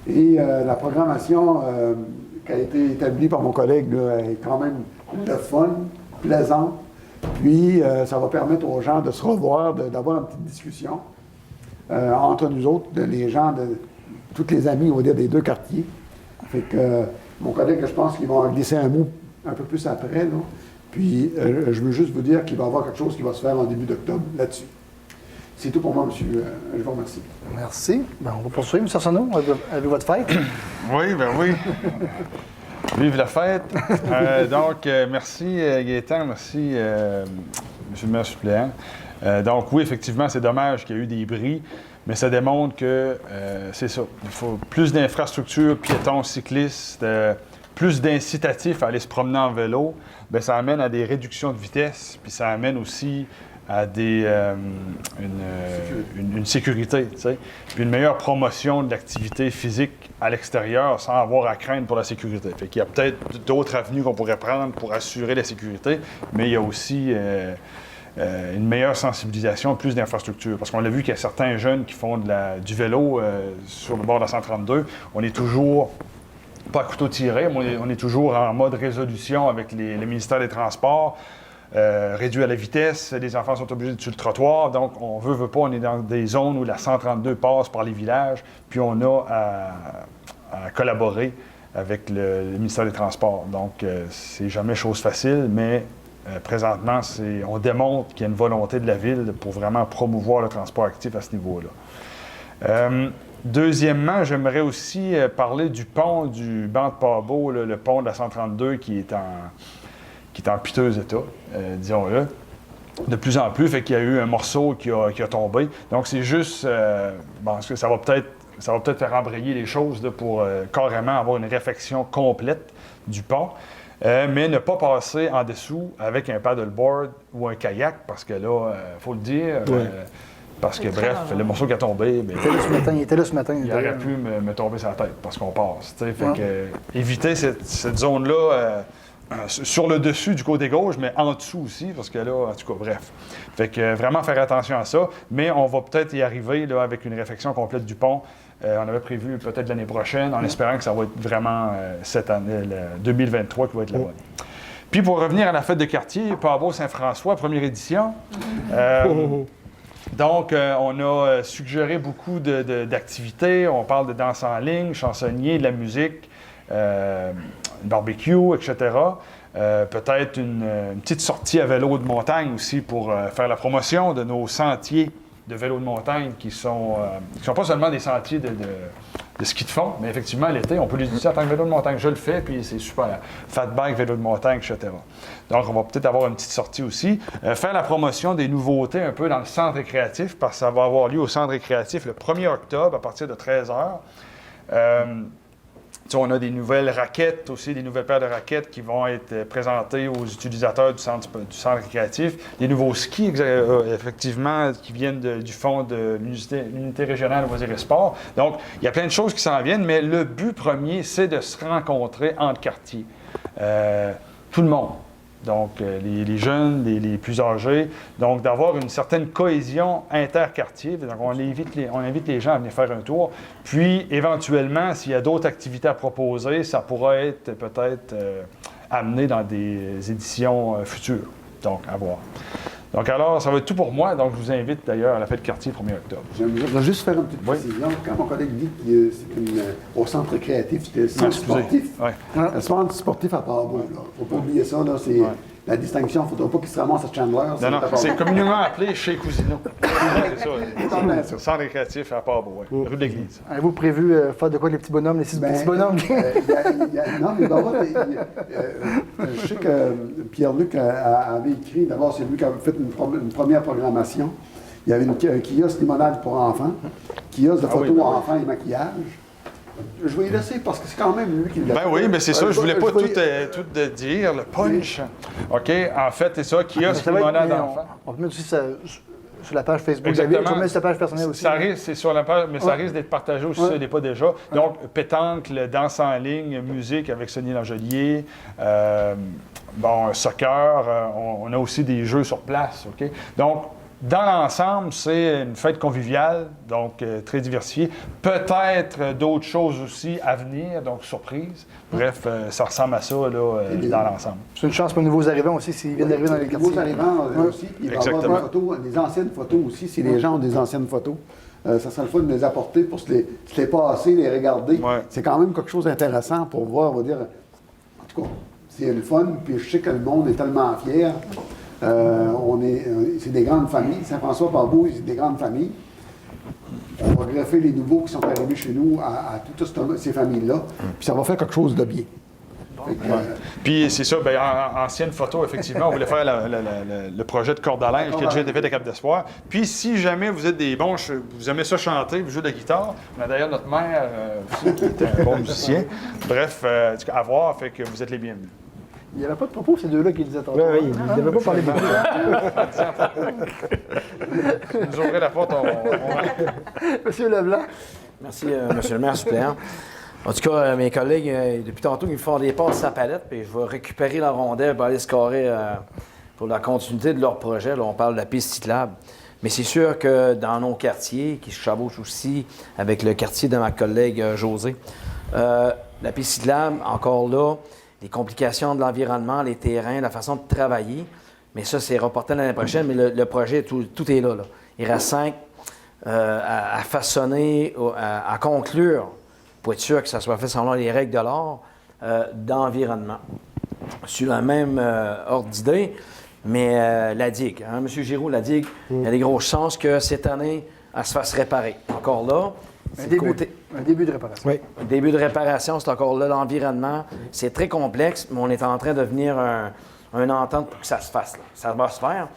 Et la programmation qui a été établie par mon collègue là, est quand même le fun, plaisante. Puis ça va permettre aux gens de se revoir, d'avoir une petite discussion entre nous autres, les gens, tous les amis, on va dire, des 2 quartiers. Fait que mon collègue, je pense qu'il va en glisser un mot un peu plus après. Là. Puis je veux juste vous dire qu'il va y avoir quelque chose qui va se faire en début d'octobre là-dessus. C'est tout pour moi, monsieur. Je vous remercie. Merci. Ben, on va poursuivre, M. Arsenault, avec votre fête. Oui, ben oui. Vive la fête. Merci Gaétan, merci M. le maire suppléant. Donc oui, effectivement, c'est dommage qu'il y ait eu des bris, mais ça démontre que c'est ça. Il faut plus d'infrastructures, piétons, cyclistes, plus d'incitatifs à aller se promener en vélo. Bien, ça amène à des réductions de vitesse, puis ça amène aussi à une sécurité, tu sais, puis une meilleure promotion de l'activité physique à l'extérieur sans avoir à craindre pour la sécurité. Fait qu'il y a peut-être d'autres avenues qu'on pourrait prendre pour assurer la sécurité, mais il y a aussi une meilleure sensibilisation, plus d'infrastructures. Parce qu'on a vu qu'il y a certains jeunes qui font du vélo sur le bord de la 132. On est toujours, pas à couteau tiré, mais on est toujours en mode résolution avec le ministère des Transports. Réduit à la vitesse, les enfants sont obligés de sur le trottoir, donc on veut pas, on est dans des zones où la 132 passe par les villages, puis on a à collaborer avec le ministère des Transports. Donc c'est jamais chose facile, mais présentement, on démontre qu'il y a une volonté de la Ville pour vraiment promouvoir le transport actif à ce niveau-là. Deuxièmement, j'aimerais aussi parler du pont du banc de Pabot, le pont de la 132 qui est en piteux état, disons-le, de plus en plus, fait qu'il y a eu un morceau qui a tombé. Donc, c'est juste, ça va peut-être faire embrayer les choses là, pour carrément avoir une réfection complète du pont, mais ne pas passer en dessous avec un paddleboard ou un kayak, parce que là, il faut le dire, parce que, bref, le morceau qui a tombé, bien, Il était là ce matin. il aurait pu me tomber sur la tête, parce qu'on passe. Fait que, éviter cette zone-là sur le dessus du côté gauche, mais en dessous aussi, parce que là, en tout cas, bref. Fait que vraiment faire attention à ça, mais on va peut-être y arriver là, avec une réfection complète du pont. On avait prévu peut-être l'année prochaine, en espérant que ça va être vraiment cette année, 2023, qui va être la bonne. Puis pour revenir à la fête de quartier, Pabot-Saint-François, première édition. Donc, on a suggéré beaucoup d'activités. On parle de danse en ligne, chansonnier, de la musique, barbecue, etc. Peut-être une petite sortie à vélo de montagne aussi pour faire la promotion de nos sentiers de vélo de montagne qui sont pas seulement des sentiers de ski de fond, mais effectivement, l'été, on peut les utiliser en tant que vélo de montagne. Je le fais, puis c'est super. Fat bike, vélo de montagne, etc. Donc, on va peut-être avoir une petite sortie aussi. Faire la promotion des nouveautés un peu dans le centre récréatif, parce que ça va avoir lieu au centre récréatif le 1er octobre à partir de 13h. On a des nouvelles raquettes aussi, des nouvelles paires de raquettes qui vont être présentées aux utilisateurs du centre récréatif. Des nouveaux skis, effectivement, qui viennent du fond de l'unité régionale loisirs et sports. Donc, il y a plein de choses qui s'en viennent, mais le but premier, c'est de se rencontrer entre quartiers. Tout le monde. Donc, les jeunes, les plus âgés. Donc, d'avoir une certaine cohésion interquartier. Donc, on invite les gens à venir faire un tour. Puis, éventuellement, s'il y a d'autres activités à proposer, ça pourra être peut-être amené dans des éditions futures. Donc, à voir. Donc, alors, ça va être tout pour moi. Donc, je vous invite d'ailleurs à la fête de quartier 1er octobre. J'aimerais juste faire une petite précision. Quand mon collègue dit que c'est au centre créatif, c'était le centre sportif. Le centre sportif à Pabot. Il ne faut pas oublier ça. C'est la distinction. Il ne faudra pas qu'il se ramasse à Chandler. Non, c'est communément appelé chez Cousineau. C'est ça. Centre récréatif à Pabot, rue de l'Église. Avez-vous prévu faire de quoi les petits bonhommes, les 6 petits bonhommes? Non, mais je sais que Pierre-Luc avait écrit, d'abord, c'est lui qui avait fait une première programmation. Il y avait un kiosque limonade pour enfants, kiosque de photos enfants et maquillage. Je vais y laisser parce que c'est quand même lui qui l'a fait. Ben oui, mais c'est ça, je voulais pas tout dire, le punch. OK, en fait, c'est ça, kiosque limonade enfants. On peut mettre aussi ça sur la page Facebook. Exactement. On peut mettre sur la page personnelle aussi. C'est sur la page, mais ça risque d'être partagé aussi, ça n'est pas déjà. Donc, pétanque, danse en ligne, musique avec Sonny Langelier, soccer, on a aussi des jeux sur place, OK? Donc, dans l'ensemble, c'est une fête conviviale, donc très diversifiée. Peut-être d'autres choses aussi à venir, donc surprise. Bref, ça ressemble à ça là, dans l'ensemble. C'est une chance pour les nouveaux arrivants aussi, s'ils viennent d'arriver dans les quartiers. Les nouveaux arrivants aussi, il va y avoir des photos, des anciennes photos aussi, si les gens ont des anciennes photos. Ça serait le fun de les apporter pour se les passer, les regarder. Ouais. C'est quand même quelque chose d'intéressant pour voir, on va dire, en tout cas, c'est le fun, puis je sais que le monde est tellement fier C'est des grandes familles. Saint-François-Port-Beau, c'est des grandes familles. On va greffer les nouveaux qui sont arrivés chez nous à toutes ces familles-là. Puis ça va faire quelque chose de bien. Puis c'est ça, bien, ancienne photo, effectivement, on voulait faire le projet de corde à linge qui a déjà été fait à Cap d'Espoir. Puis si jamais vous êtes des bons, vous aimez ça chanter, vous jouez de la guitare, on a d'ailleurs notre mère aussi qui est un bon musicien. Bref, à voir, fait que vous êtes les bienvenus. Il n'y avait pas de propos, ces deux-là qui disaient tantôt. Oui, il ne devait pas parler beaucoup. Vous ouvrez la porte, Monsieur Leblanc. Merci, monsieur le maire suppléant. En tout cas, mes collègues, depuis tantôt, ils me font des passes à palette, puis je vais récupérer la rondelle pour aller scorer pour la continuité de leur projet. Là, on parle de la piste cyclable. Mais c'est sûr que dans nos quartiers, qui se chevauchent aussi avec le quartier de ma collègue Josée, la piste cyclable, encore là, les complications de l'environnement, les terrains, la façon de travailler, mais ça, c'est reporté l'année prochaine, mais le projet, tout est là. Il reste 5 à façonner, à conclure, pour être sûr que ça soit fait selon les règles de l'art d'environnement. Sur la même ordre d'idée, mais la digue, hein, M. Giroux, la digue, il y a des grosses chances que cette année, elle se fasse réparer. Encore là, Un début de réparation. Oui. le début de réparation, c'est encore là l'environnement. C'est très complexe, mais on est en train de venir un entente pour que ça se fasse. Là. Ça va se faire,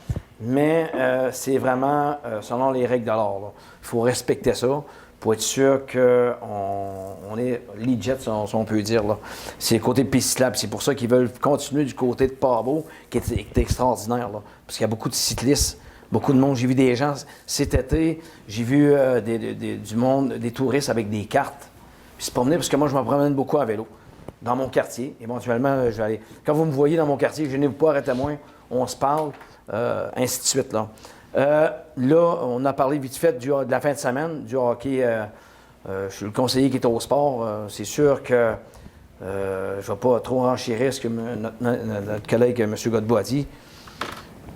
mais c'est vraiment selon les règles de l'art. Il faut respecter ça pour être sûr qu'on est legit, si on peut dire. Là. C'est le côté piste cyclable. C'est pour ça qu'ils veulent continuer du côté de Port-Beau, qui est extraordinaire. Là, parce qu'il y a beaucoup de cyclistes, beaucoup de monde. J'ai vu des gens cet été, j'ai vu du monde, des touristes avec des cartes. Puis se promener, parce que moi, je me promène beaucoup à vélo dans mon quartier. Éventuellement, je vais aller. Quand vous me voyez dans mon quartier, gênez-vous pas, arrêtez-moi, on se parle, ainsi de suite. Là. Là, on a parlé vite fait de la fin de semaine, du hockey. Je suis le conseiller qui est au sport. C'est sûr que je ne vais pas trop enchérir ce que notre collègue M. Godbout a dit.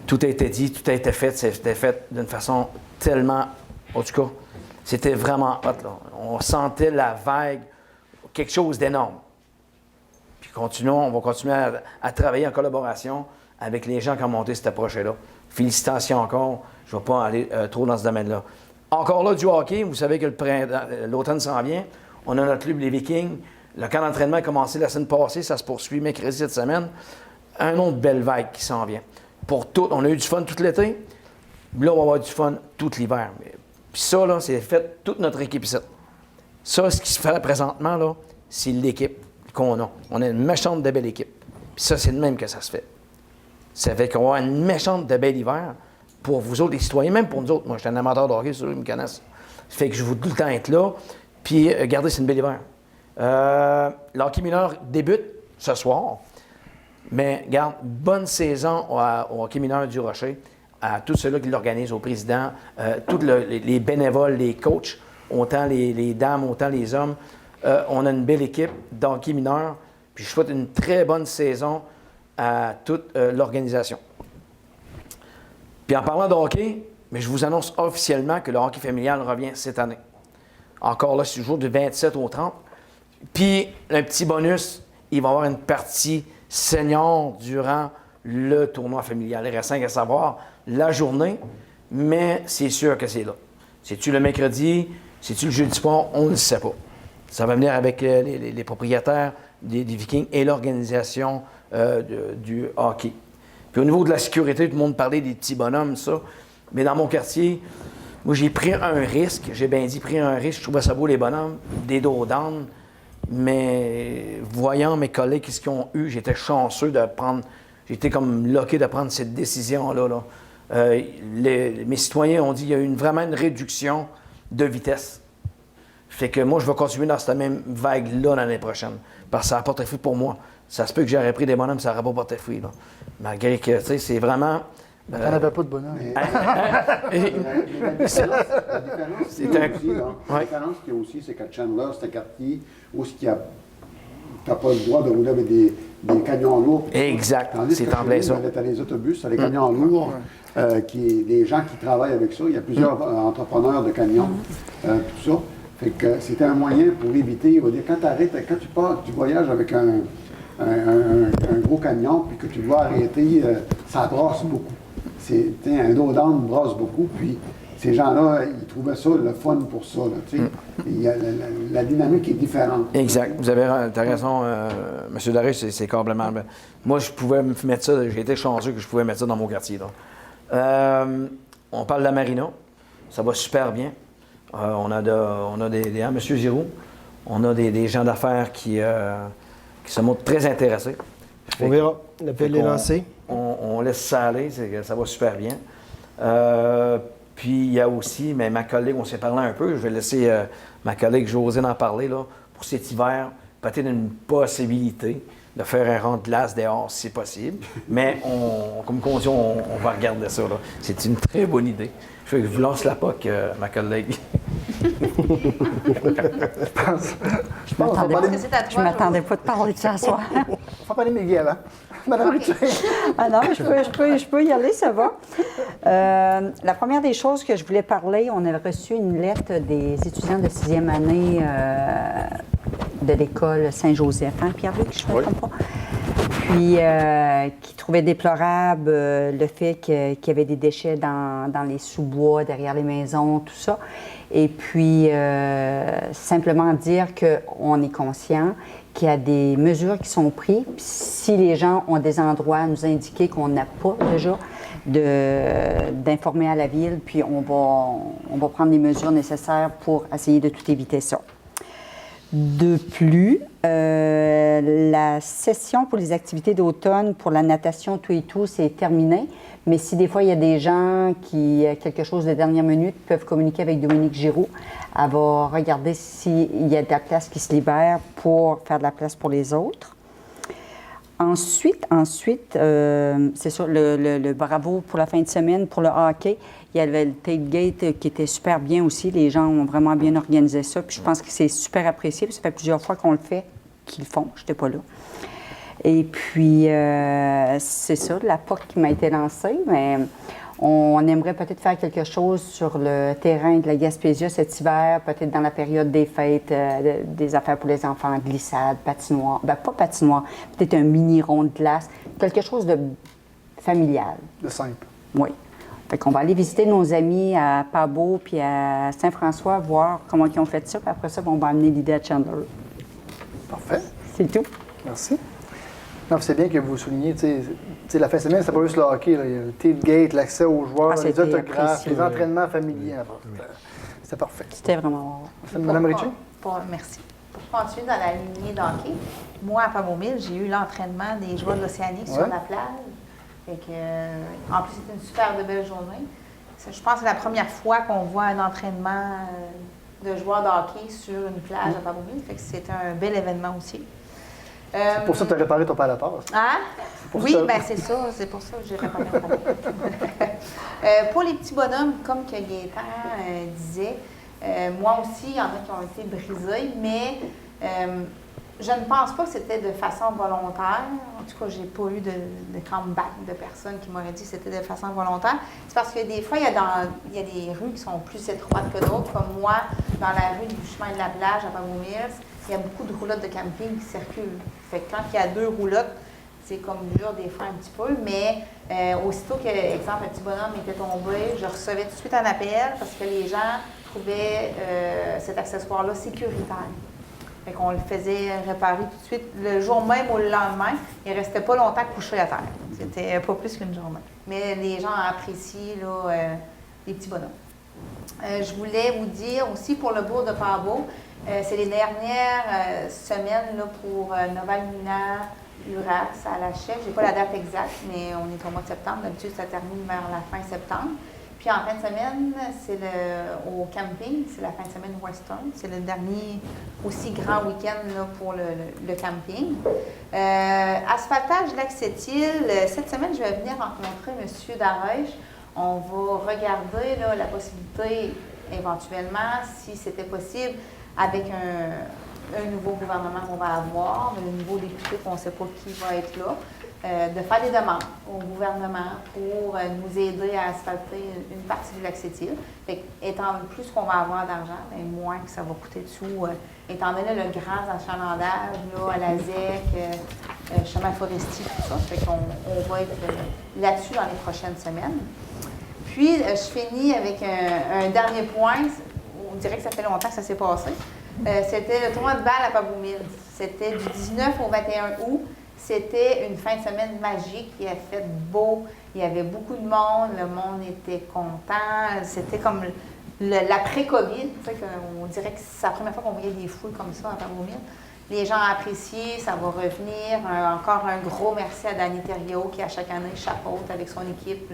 Tout a été dit, tout a été fait. C'était fait d'une façon tellement... En tout cas, c'était vraiment hot. Là. On sentait la vague, quelque chose d'énorme. Puis on va continuer à travailler en collaboration avec les gens qui ont monté ce projet-là. Félicitations encore. Je ne vais pas aller trop dans ce domaine-là. Encore là, du hockey, vous savez que l'automne s'en vient. On a notre club, les Vikings. Le camp d'entraînement a commencé la semaine passée. Ça se poursuit mercredi cette semaine. Un autre belle vague qui s'en vient. Pour tout, on a eu du fun tout l'été. Là, on va avoir du fun tout l'hiver. Puis ça, là, c'est fait toute notre équipe ici. Ça, ce qui se fait présentement, là, c'est l'équipe qu'on a. On a une méchante de belle équipe. Puis ça, c'est de même que ça se fait. Ça fait qu'on va avoir une méchante de bel hiver pour vous autres, les citoyens, même pour nous autres. Moi, je suis un amateur de hockey, ceux qui me connaissent. Ça fait que je veux tout le temps être là. Puis, regardez, c'est une belle hiver. Le hockey mineur débute ce soir. Mais, regarde, bonne saison au hockey mineur du Rocher, à tous ceux-là qui l'organisent, au président, tous les bénévoles, les coachs, autant les dames, autant les hommes. On a une belle équipe d'hockey mineur. Puis, je souhaite une très bonne saison à toute l'organisation. Puis en parlant de hockey, mais je vous annonce officiellement que le hockey familial revient cette année. Encore là, c'est toujours du 27 au 30. Puis un petit bonus, il va y avoir une partie senior durant le tournoi familial. Il reste 5 à savoir la journée, mais c'est sûr que c'est là. C'est-tu le mercredi? C'est-tu le jeudi soir? On ne le sait pas. Ça va venir avec les propriétaires des Vikings et l'organisation du hockey. Puis au niveau de la sécurité, tout le monde parlait des petits bonhommes, ça. Mais dans mon quartier, moi, j'ai pris un risque. J'ai bien dit pris un risque. Je trouvais ça beau, les bonhommes, des dos down. Mais voyant mes collègues, qu'est-ce qu'ils ont eu, j'étais chanceux de prendre... J'étais comme loqué de prendre cette décision-là. Là. Mes citoyens ont dit qu'il y a eu vraiment une réduction de vitesse. Fait que moi, je vais continuer dans cette même vague-là l'année prochaine. Parce que ça a porté fruit pour moi. Ça se peut que j'aurais pris des bonhommes, ça n'aurait pas porté fruit. Là. Malgré que, tu sais, c'est vraiment... On n'avait pas de bonhomme. La différence qu'il y a aussi, c'est qu'à Chandler, c'est un quartier où tu n'as pas le droit de rouler avec des camions lourds. Exact, c'est en plein ça. Tu as les autobus, tu as les camions lourds, des gens qui travaillent avec ça. Il y a plusieurs entrepreneurs de camions, tout ça. Fait que c'était un moyen pour éviter, on va dire, quand tu pars, tu voyages avec un gros camion, puis que tu dois arrêter, ça brasse beaucoup. un dos d'âne brosse beaucoup, puis ces gens-là, ils trouvaient ça le fun pour ça. Là, tu sais. Il y a la dynamique est différente. Exact. Vous avez raison, M. Daré, c'est complètement. Moi, je pouvais me mettre ça, j'ai été chanceux que je pouvais mettre ça dans mon quartier. Là. On parle de la marina. Ça va super bien. On a des M. Giroux, on a des gens d'affaires qui se montrent très intéressés. On verra. L'appel est lancé. On laisse ça aller, ça va super bien. Puis il y a aussi, mais ma collègue, on s'est parlé un peu, je vais laisser ma collègue Josine en parler, là, pour cet hiver, peut-être une possibilité de faire un rang de glace dehors si c'est possible. Mais comme on dit, on va regarder ça. Là. C'est une très bonne idée. Je vous lance la POC, ma collègue. Je m'attendais pas de parler de ça ce soir. On va parler Miguel, hein? Madame Richer. Ah non, je peux y aller, ça va. La première des choses que je voulais parler, on a reçu une lettre des étudiants de 6e année de l'école Saint-Joseph, hein, Pierre-Luc, je ne me trompe pas. Puis, qui trouvaient déplorable le fait qu'il y avait des déchets dans les sous-bois, derrière les maisons, tout ça. Et puis, simplement dire qu'on est conscient qu'il y a des mesures qui sont prises. Puis si les gens ont des endroits à nous indiquer qu'on n'a pas déjà, d'informer à la Ville, puis on va prendre les mesures nécessaires pour essayer de tout éviter ça. De plus, la session pour les activités d'automne pour la natation tout et tout, c'est terminé. Mais si des fois il y a des gens qui, quelque chose de dernière minute, peuvent communiquer avec Dominique Giroux. Elle va regarder s'il y a de la place qui se libère pour faire de la place pour les autres. Ensuite, c'est sûr, le bravo pour la fin de semaine, pour le hockey. Il y avait le tailgate qui était super bien aussi. Les gens ont vraiment bien organisé ça. Puis je pense que c'est super apprécié. Puis ça fait plusieurs fois qu'on le fait, qu'ils le font. Je n'étais pas là. Et puis, c'est ça, la POC qui m'a été lancée. Mais on aimerait peut-être faire quelque chose sur le terrain de la Gaspésia cet hiver, peut-être dans la période des fêtes, des affaires pour les enfants, glissade, patinoire. Bien, pas patinoire, peut-être un mini rond de glace. Quelque chose de familial. De simple. Oui. Fait qu'on va aller visiter nos amis à Pabot puis à Saint-François, voir comment ils ont fait ça. Puis après ça, on va amener l'idée à Chandler. Parfait. C'est tout. Merci. Non, c'est bien que vous souligniez, tu sais, la fin de semaine, c'est pas juste le hockey. Là. Il y a le tailgate, l'accès aux joueurs, les autographes, apprécié. les entraînements familiers. C'était parfait. C'était vraiment... Madame Richer? Merci. Pour continuer dans la lignée d'hockey, moi, à Pabomille, j'ai eu l'entraînement des joueurs de l'Océanique sur la plage. Fait que, en plus, c'était une super de belle journée. Je pense que c'est la première fois qu'on voit un entraînement de joueurs de hockey sur une plage à Pabomille. Fait que c'était un bel événement aussi. C'est pour ça que tu as réparé ton palaport. Hein? Oui, bien c'est ça. C'est pour ça que j'ai réparé mon palaport. Pour les petits bonhommes, comme que Gaétan disait, moi aussi, il y en a qui ont été brisés, mais je ne pense pas que c'était de façon volontaire. En tout cas, je n'ai pas eu de comeback de personnes qui m'auraient dit que c'était de façon volontaire. C'est parce que des fois, il y a des rues qui sont plus étroites que d'autres. Comme moi, dans la rue du chemin de la plage à Pabomils, il y a beaucoup de roulottes de camping qui circulent. Fait que quand il y a 2 roulottes, c'est comme dur des fois un petit peu, mais aussitôt que, exemple, un petit bonhomme était tombé, je recevais tout de suite un appel parce que les gens trouvaient cet accessoire-là sécuritaire. Fait qu'on le faisait réparer tout de suite. Le jour même ou le lendemain, il ne restait pas longtemps couché à terre. C'était pas plus qu'une journée. Mais les gens apprécient là, les petits bonhommes. Je voulais vous dire aussi pour le bourg de Pabot, c'est les dernières semaines là, pour Noval-Mina, Uras, à la chef. Je n'ai pas la date exacte, mais on est au mois de septembre. D'habitude, ça termine vers la fin septembre. Puis en fin de semaine, c'est au camping, c'est la fin de semaine Western. C'est le dernier aussi grand week-end là, pour le camping. Asphaltage Lac-Sept-Îles, cette semaine, je vais venir rencontrer M. Darèche. On va regarder là, la possibilité, éventuellement, si c'était possible, avec un nouveau gouvernement qu'on va avoir, le nouveau député qu'on ne sait pas qui va être là, de faire des demandes au gouvernement pour nous aider à asphalter une partie du Lac-Sept-Îles. Étant plus qu'on va avoir d'argent, mais moins que ça va coûter dessous, étant donné le grand achalandage là, à la ZEC, chemin forestier, tout ça. Fait qu'on va être là-dessus dans les prochaines semaines. Puis, je finis avec un dernier point. On dirait que ça fait longtemps que ça s'est passé. C'était le tournoi de balle à Pabomil. C'était du 19 au 21 août. C'était une fin de semaine magique. Il a fait beau. Il y avait beaucoup de monde. Le monde était content. C'était comme l'après-COVID. On dirait que c'est la première fois qu'on voyait des foules comme ça à Pabomil. Les gens ont apprécié. Ça va revenir. Encore un gros merci à Danny Thériault qui, à chaque année, chapeaute avec son équipe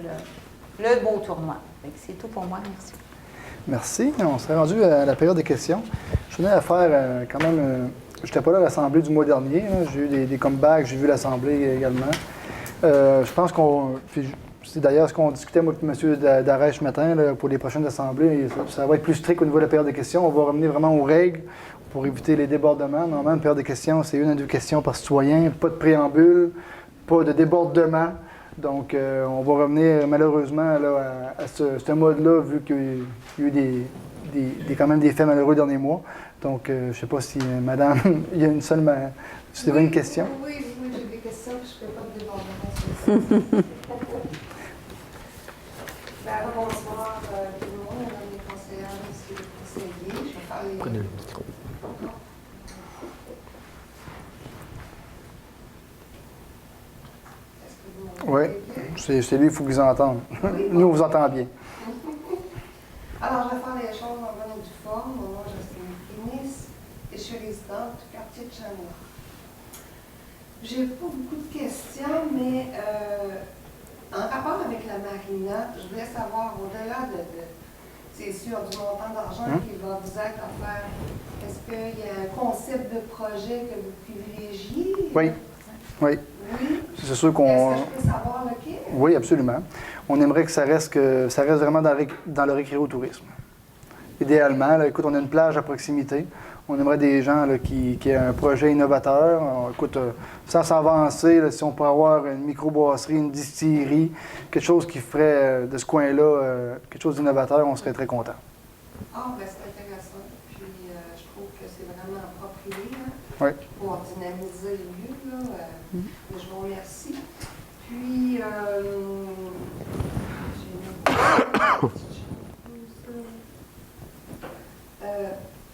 le beau tournoi. C'est tout pour moi. Merci. Merci. On serait rendu à la période des questions. Je tenais à faire quand même... je n'étais pas là à l'Assemblée du mois dernier. J'ai eu des comebacks, j'ai vu l'Assemblée également. Je pense qu'on... C'est d'ailleurs ce qu'on discutait, moi et M. Darèche ce matin, là, pour les prochaines assemblées. Ça va être plus strict au niveau de la période des questions. On va revenir vraiment aux règles pour éviter les débordements. Normalement, une période des questions, c'est 1 à 2 questions par citoyen. Pas de préambule, pas de débordement. Donc, on va revenir malheureusement là, à ce mode-là, vu qu'il y a eu quand même des faits malheureux les derniers mois. Donc, je ne sais pas si, madame, il y a une seule... Si vous avez une question? Oui, j'ai des questions, puis je ne fais pas de débordement sur ça. Bonsoir tout le monde, madame les conseillères, monsieur le conseiller. Je vais faire les... Prenez le micro. Oui, c'est lui, il faut qu'ils entendent. Nous, on vous entend bien. Alors, je vais faire les choses en bonne et due forme. Mon nom est Justine Pénis et je suis résidente du quartier de Chandler. J'ai pas beaucoup de questions, mais en rapport avec la marina, je voulais savoir, au-delà c'est sûr, du montant d'argent qui va vous être offert, est-ce qu'il y a un concept de projet que vous privilégiez? Oui. Oui. Oui. C'est sûr qu'on... Est-ce que je peux savoir lequel? Oui, absolument. On aimerait que ça reste vraiment dans le récréotourisme. Idéalement, là, écoute, on a une plage à proximité. On aimerait des gens là, qui aient un projet innovateur. Alors, écoute, sans s'avancer, là, si on peut avoir une microbrasserie, une distillerie, quelque chose qui ferait de ce coin-là quelque chose d'innovateur, on serait très content. Ah, ben c'est intéressant. Puis je trouve que c'est vraiment approprié Oui. pour dynamiser le lieu. Je vous remercie. Puis, j'ai une petite chose.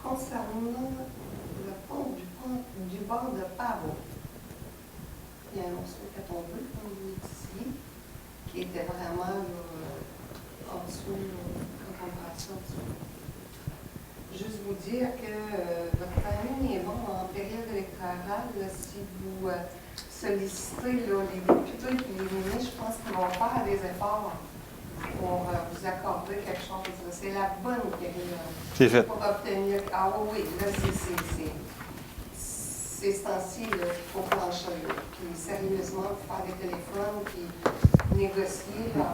Concernant le pont du bord de Pavo, il y a un morceau qui a tombé, comme vous dites ici, qui était vraiment en dessous, quand on passe en dessous. Juste vous dire que votre famille est bon en période électorale. Là, si vous sollicitez là, les députés et les ministres, je pense qu'ils vont faire des efforts pour vous accorder quelque chose. C'est la bonne période. C'est fait. Pour obtenir. Ah oui, là, c'est ce temps-ci qu'il faut plancher. Là. Puis sérieusement, faire des téléphones, puis négocier, là,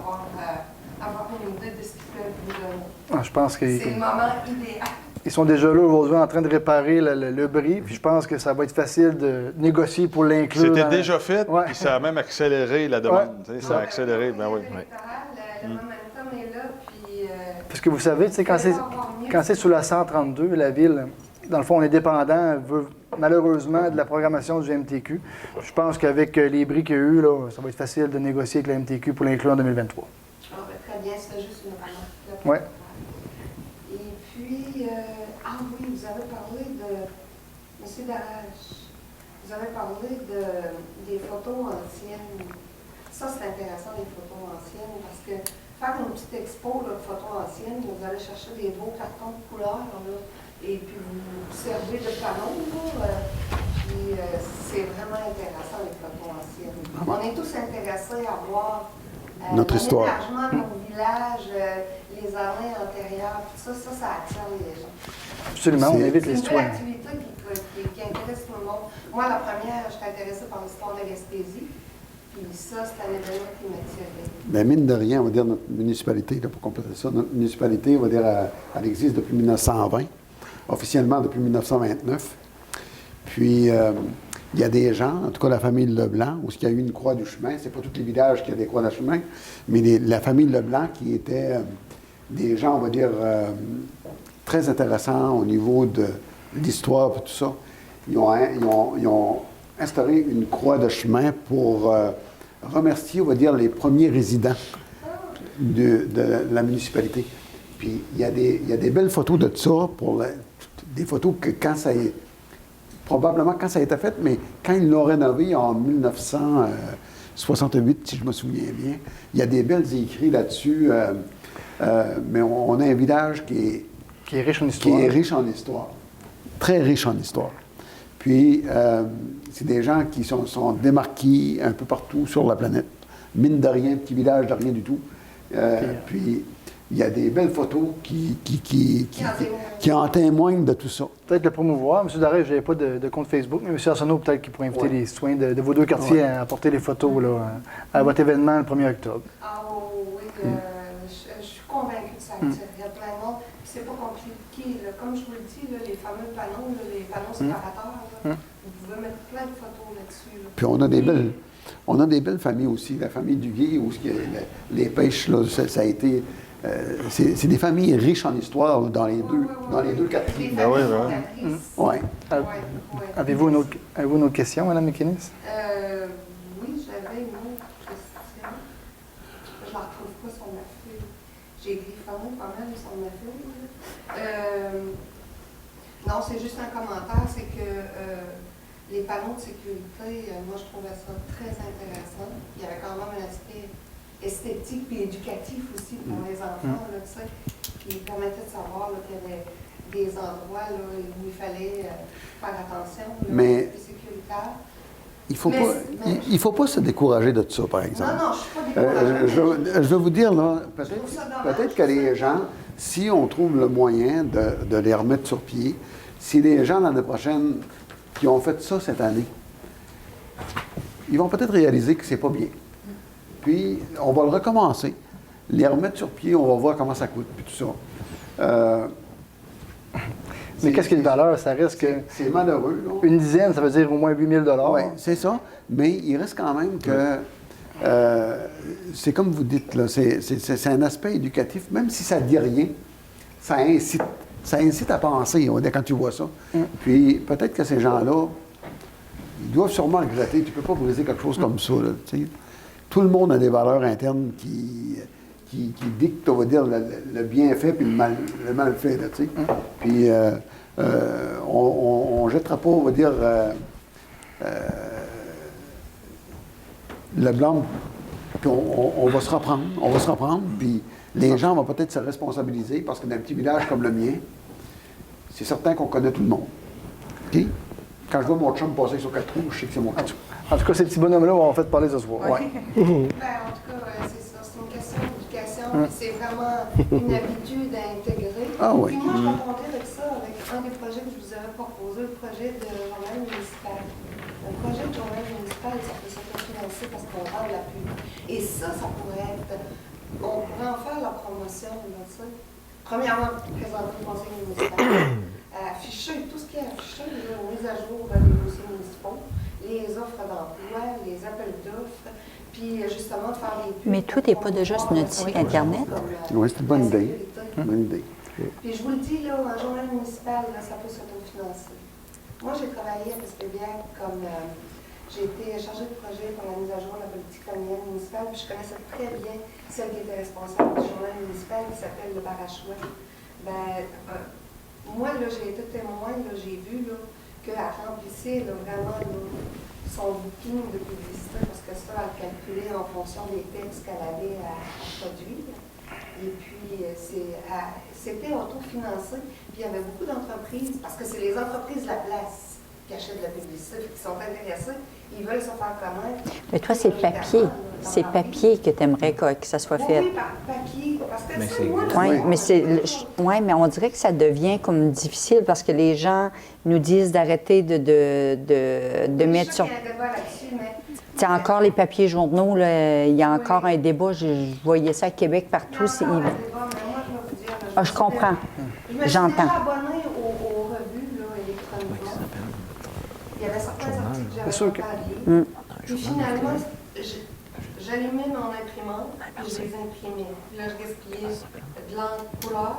avoir une idée de ce qu'ils peuvent vous donner. Ah, je pense C'est le moment idéal. Ils sont déjà là aujourd'hui en train de réparer le bris, puis je pense que ça va être facile de négocier pour l'inclure. C'était déjà fait, Ouais. puis ça a même accéléré la demande. Tu sais, ça a accéléré, ben oui. Le momentum est là, puis... Parce que vous savez, tu sais, quand c'est sous la 132, la ville, dans le fond, on est dépendant, malheureusement, de la programmation du MTQ. Je pense qu'avec les bris qu'il y a eu, là, ça va être facile de négocier avec la MTQ pour l'inclure en 2023. Ah, ben, très bien, c'est juste une remarque. Ouais. Et puis, oui, vous avez parlé de... M. Darèche, vous avez parlé des photos anciennes. Ça, c'est intéressant, les photos anciennes, parce que faire une petite expo là, de photos anciennes, vous allez chercher des beaux cartons de couleur, là, et puis vous servez de panneau, puis c'est vraiment intéressant, les photos anciennes. On est tous intéressés à voir notre histoire. L'aménagement de nos villages, les années antérieures, tout ça, ça attire les gens. Absolument, on évite les C'est une belle citoyens. activité qui intéresse tout le monde. Moi, la première, j'étais intéressée par l'histoire de Gaspésie. Puis ça, c'est un événement qui m'attirait. Bien, mine de rien, on va dire notre municipalité, là, pour compléter ça, notre municipalité, on va dire, elle existe depuis 1920, officiellement depuis 1929. Puis, il y a des gens, en tout cas la famille Leblanc, où il y a eu une croix du chemin. C'est pas tous les villages qui ont des croix du chemin, mais la famille Leblanc qui était des gens, on va dire, très intéressants au niveau de l'histoire et tout ça. Ils ont instauré une croix de chemin pour remercier, on va dire, les premiers résidents de la municipalité. Puis il y a des belles photos de ça, des photos que probablement quand ça a été fait, mais quand ils l'ont rénové en 1968, si je me souviens bien, il y a des belles écrits là-dessus. Mais on a un village qui est riche en histoire. Qui est riche en histoire. Très riche en histoire. Puis, c'est des gens qui sont démarqués un peu partout sur la planète. Mine de rien, petit village de rien du tout. Puis, il y a des belles photos qui en témoignent de tout ça. Peut-être le promouvoir. M. Daré, je n'avais pas de compte Facebook, mais M. Arsenault, peut-être qu'il pourrait inviter les citoyens de vos deux quartiers à apporter les photos là, à votre événement le 1er octobre. Ah oui, je suis convaincue que ça attirerait plein de monde. C'est pas compliqué. Là. Comme je vous le dis, là, les fameux panneaux, là, les panneaux séparateurs, là, vous pouvez mettre plein de photos là-dessus. Là. Puis on a des belles familles aussi. La famille Duguay, où les pêches, là, ça a été... c'est des familles riches en histoire là, dans les deux quartiers. Ben oui. Avez-vous une autre question, Mme McInnes? Oui, j'avais une autre question. Je ne la retrouve pas sur ma feuille. J'ai griffonné pas mal sur ma feuille. Non, c'est juste un commentaire, c'est que les panneaux de sécurité, moi je trouvais ça très intéressant. Il y avait quand même un aspect esthétique et éducatif aussi pour les enfants, là, tu sais, qui permettait de savoir qu'il y avait des endroits là, où il fallait faire attention, mais plus sécuritaire. Il faut pas se décourager de ça, par exemple. Non, je ne suis pas découragée. Je vais vous dire, là, peut-être que les gens, si on trouve le moyen de les remettre sur pied, si les gens l'année prochaine qui ont fait ça cette année, ils vont peut-être réaliser que c'est pas bien. Puis, on va le recommencer, les remettre sur pied, on va voir comment ça coûte, puis tout ça. Mais qu'est-ce qui est une valeur? Ça reste que... C'est malheureux, là. Une dizaine, ça veut dire au moins 8 000 $. Oui, c'est ça. Mais il reste quand même que... c'est comme vous dites, là, c'est un aspect éducatif, même si ça ne dit rien, ça incite. Ça incite à penser, on va dire, quand tu vois ça. Puis, peut-être que ces gens-là, ils doivent sûrement regretter. Tu ne peux pas briser quelque chose comme ça, là, tu sais. Tout le monde a des valeurs internes qui dictent, on va dire, le bienfait puis le malfait, là, tu sais. Puis, on ne jettera pas, on va dire, le blanc, puis on va se reprendre, puis les gens vont peut-être se responsabiliser, parce que dans un petit village comme le mien, c'est certain qu'on connaît tout le monde. OK? Quand je vois mon chum passer sur 4 roues, je sais que c'est mon chum. En tout cas, ces petits bonhommes-là vont en fait parler ce soir. Oui. En tout cas, c'est ça. C'est une question d'éducation. Puis c'est vraiment une habitude à intégrer. Ah oui. Puis moi, je répondais avec ça, avec un des projets que je vous avais proposé, le projet de journal municipal. Un projet de journal municipal, ça peut s'autofinancer parce qu'on rend la pub. Et ça pourrait être... On pourrait en faire la promotion, là, tu sais. Premièrement, présenter le conseil municipal. Afficher tout ce qui est affiché, là, mise à jour des dossiers municipaux, les offres d'emploi, les appels d'offres, puis justement de faire les pubs. Mais tout n'est pas déjà sur notre site Internet. Oui, c'est une bonne idée. Bonne idée. Puis je vous le dis, là, un journal municipal, là, ça peut s'autofinancer. Moi, j'ai travaillé à Pesquebière comme... j'ai été chargée de projet pour la mise à jour de la politique communale municipale, puis je connaissais très bien celle qui était responsable du journal municipal qui s'appelle le Barachois. Moi, là, j'ai été témoin, là, j'ai vu là, qu'elle remplissait là, vraiment là, son booking de publicité, parce que ça, elle calculait en fonction des textes qu'elle avait à produire. Et puis, c'était autofinancé. Puis, il y avait beaucoup d'entreprises, parce que c'est les entreprises de la place qui achètent de la publicité, qui sont intéressés, ils veulent se faire connaître. Mais toi, c'est papier. C'est papier que tu aimerais que ça soit fait. Oui, par papier. Parce que ça, moi, Oui, mais on dirait que ça devient comme difficile parce que les gens nous disent d'arrêter de mettre sur... Tu as encore les papiers journaux, là, il y a encore un débat. Je voyais ça à Québec partout. Je comprends. J'entends. Je me suis déjà abonnée aux revues là, électroniquement. Il y avait certains articles que j'avais pas parlé. Puis finalement, j'allumais mon imprimante, puis je les imprimais. Puis là, je gaspillais de l'encre couleur.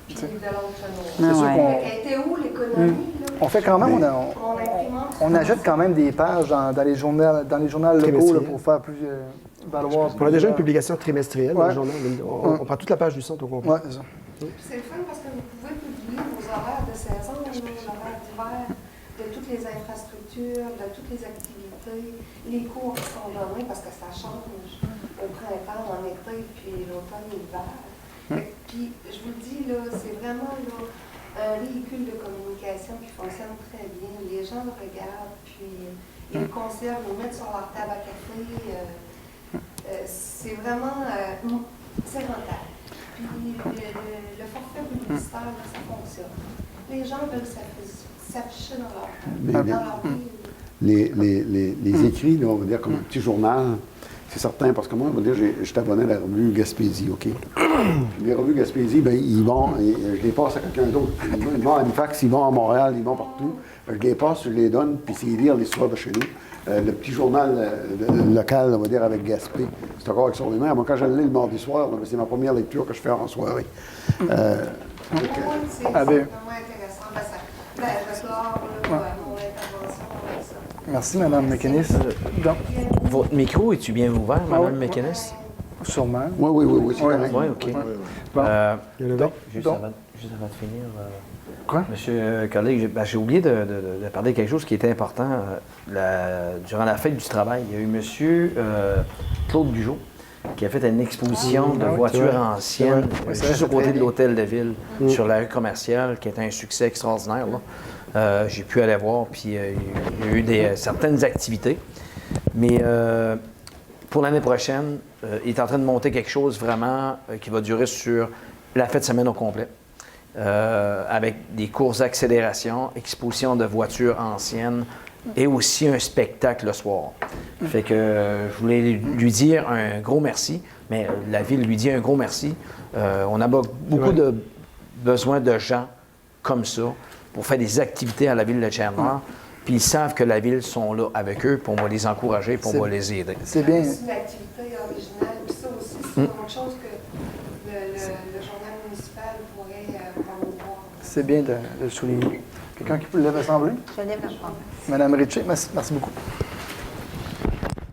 puis de l'autre channel. C'est sûr ouais. qu'on Elle était où l'économie, là? on fait quand même, Mon imprimante. on ajoute quand même des pages dans les journaux locaux là, Trimestriels. pour faire plus valoir. On a déjà une publication trimestrielle dans Ouais. le journal. On prend toute la page du centre au complet. Oui, c'est ça. C'est le fun parce que vous pouvez publier vos horaires de saison, l'horaire d'hiver, de toutes les infrastructures, de toutes les activités, les cours qui sont donnés parce que ça change au printemps, en été, puis l'automne et l'hiver. Puis, je vous le dis, là, c'est vraiment là, un véhicule de communication qui fonctionne très bien. Les gens le regardent, puis ils le conservent, ils le mettent sur leur table à café. C'est vraiment, c'est rentable. Puis le forfait publicitaire, là, ça fonctionne. Les gens veulent s'afficher dans leur vie. Les écrits, là, on va dire comme un petit journal, c'est certain, parce que moi, on va dire, je suis abonné à la revue Gaspésie, OK? Les revues Gaspésie, bien, je les passe à quelqu'un d'autre. Ils vont à Halifax, ils vont à Montréal, ils vont partout. Je les passe, je les donne, puis c'est lire l'histoire de chez nous. Le petit journal local, on va dire, avec Gaspé, c'est encore extraordinaire. Moi, quand je le lis le mardi soir, là, c'est ma première lecture que je fais en soirée. C'est ben- vraiment intéressant. Je sors mon intervention avec ça. Merci, Mme McInnes. Donc, Votre micro, est-tu bien ouvert, Mme McInnes? sûrement. Oui, c'est correct. Oui, OK. Bon. Il y en a d'autres? Juste Donc- avant de finir, Quoi? Monsieur collègue, j'ai oublié de parler de quelque chose qui était important. Durant la fête du travail, il y a eu Monsieur Claude Bugeaud qui a fait une exposition de Ah oui, voitures c'est vrai. anciennes C'est vrai, juste c'est au côté très de l'hôtel de ville, sur la rue commerciale, qui est un succès extraordinaire. Là. J'ai pu aller voir, puis il y a eu certaines activités. Mais pour l'année prochaine, il est en train de monter quelque chose vraiment qui va durer sur la fête de semaine au complet. Avec des courses d'accélération, exposition de voitures anciennes et aussi un spectacle le soir. Fait que je voulais lui dire un gros merci, mais la ville lui dit un gros merci. On a beaucoup de besoin de gens comme ça pour faire des activités à la ville de Chandler. Puis ils savent que la ville sont là avec eux, puis on va les encourager, puis on va les aider. C'est bien. C'est une activité originale. Puis ça aussi, c'est autre chose que le journal municipal pourrait promouvoir. C'est bien de le souligner. Quelqu'un qui peut le lever assemblée? Je lève la chambre. Madame Ritchie, merci beaucoup.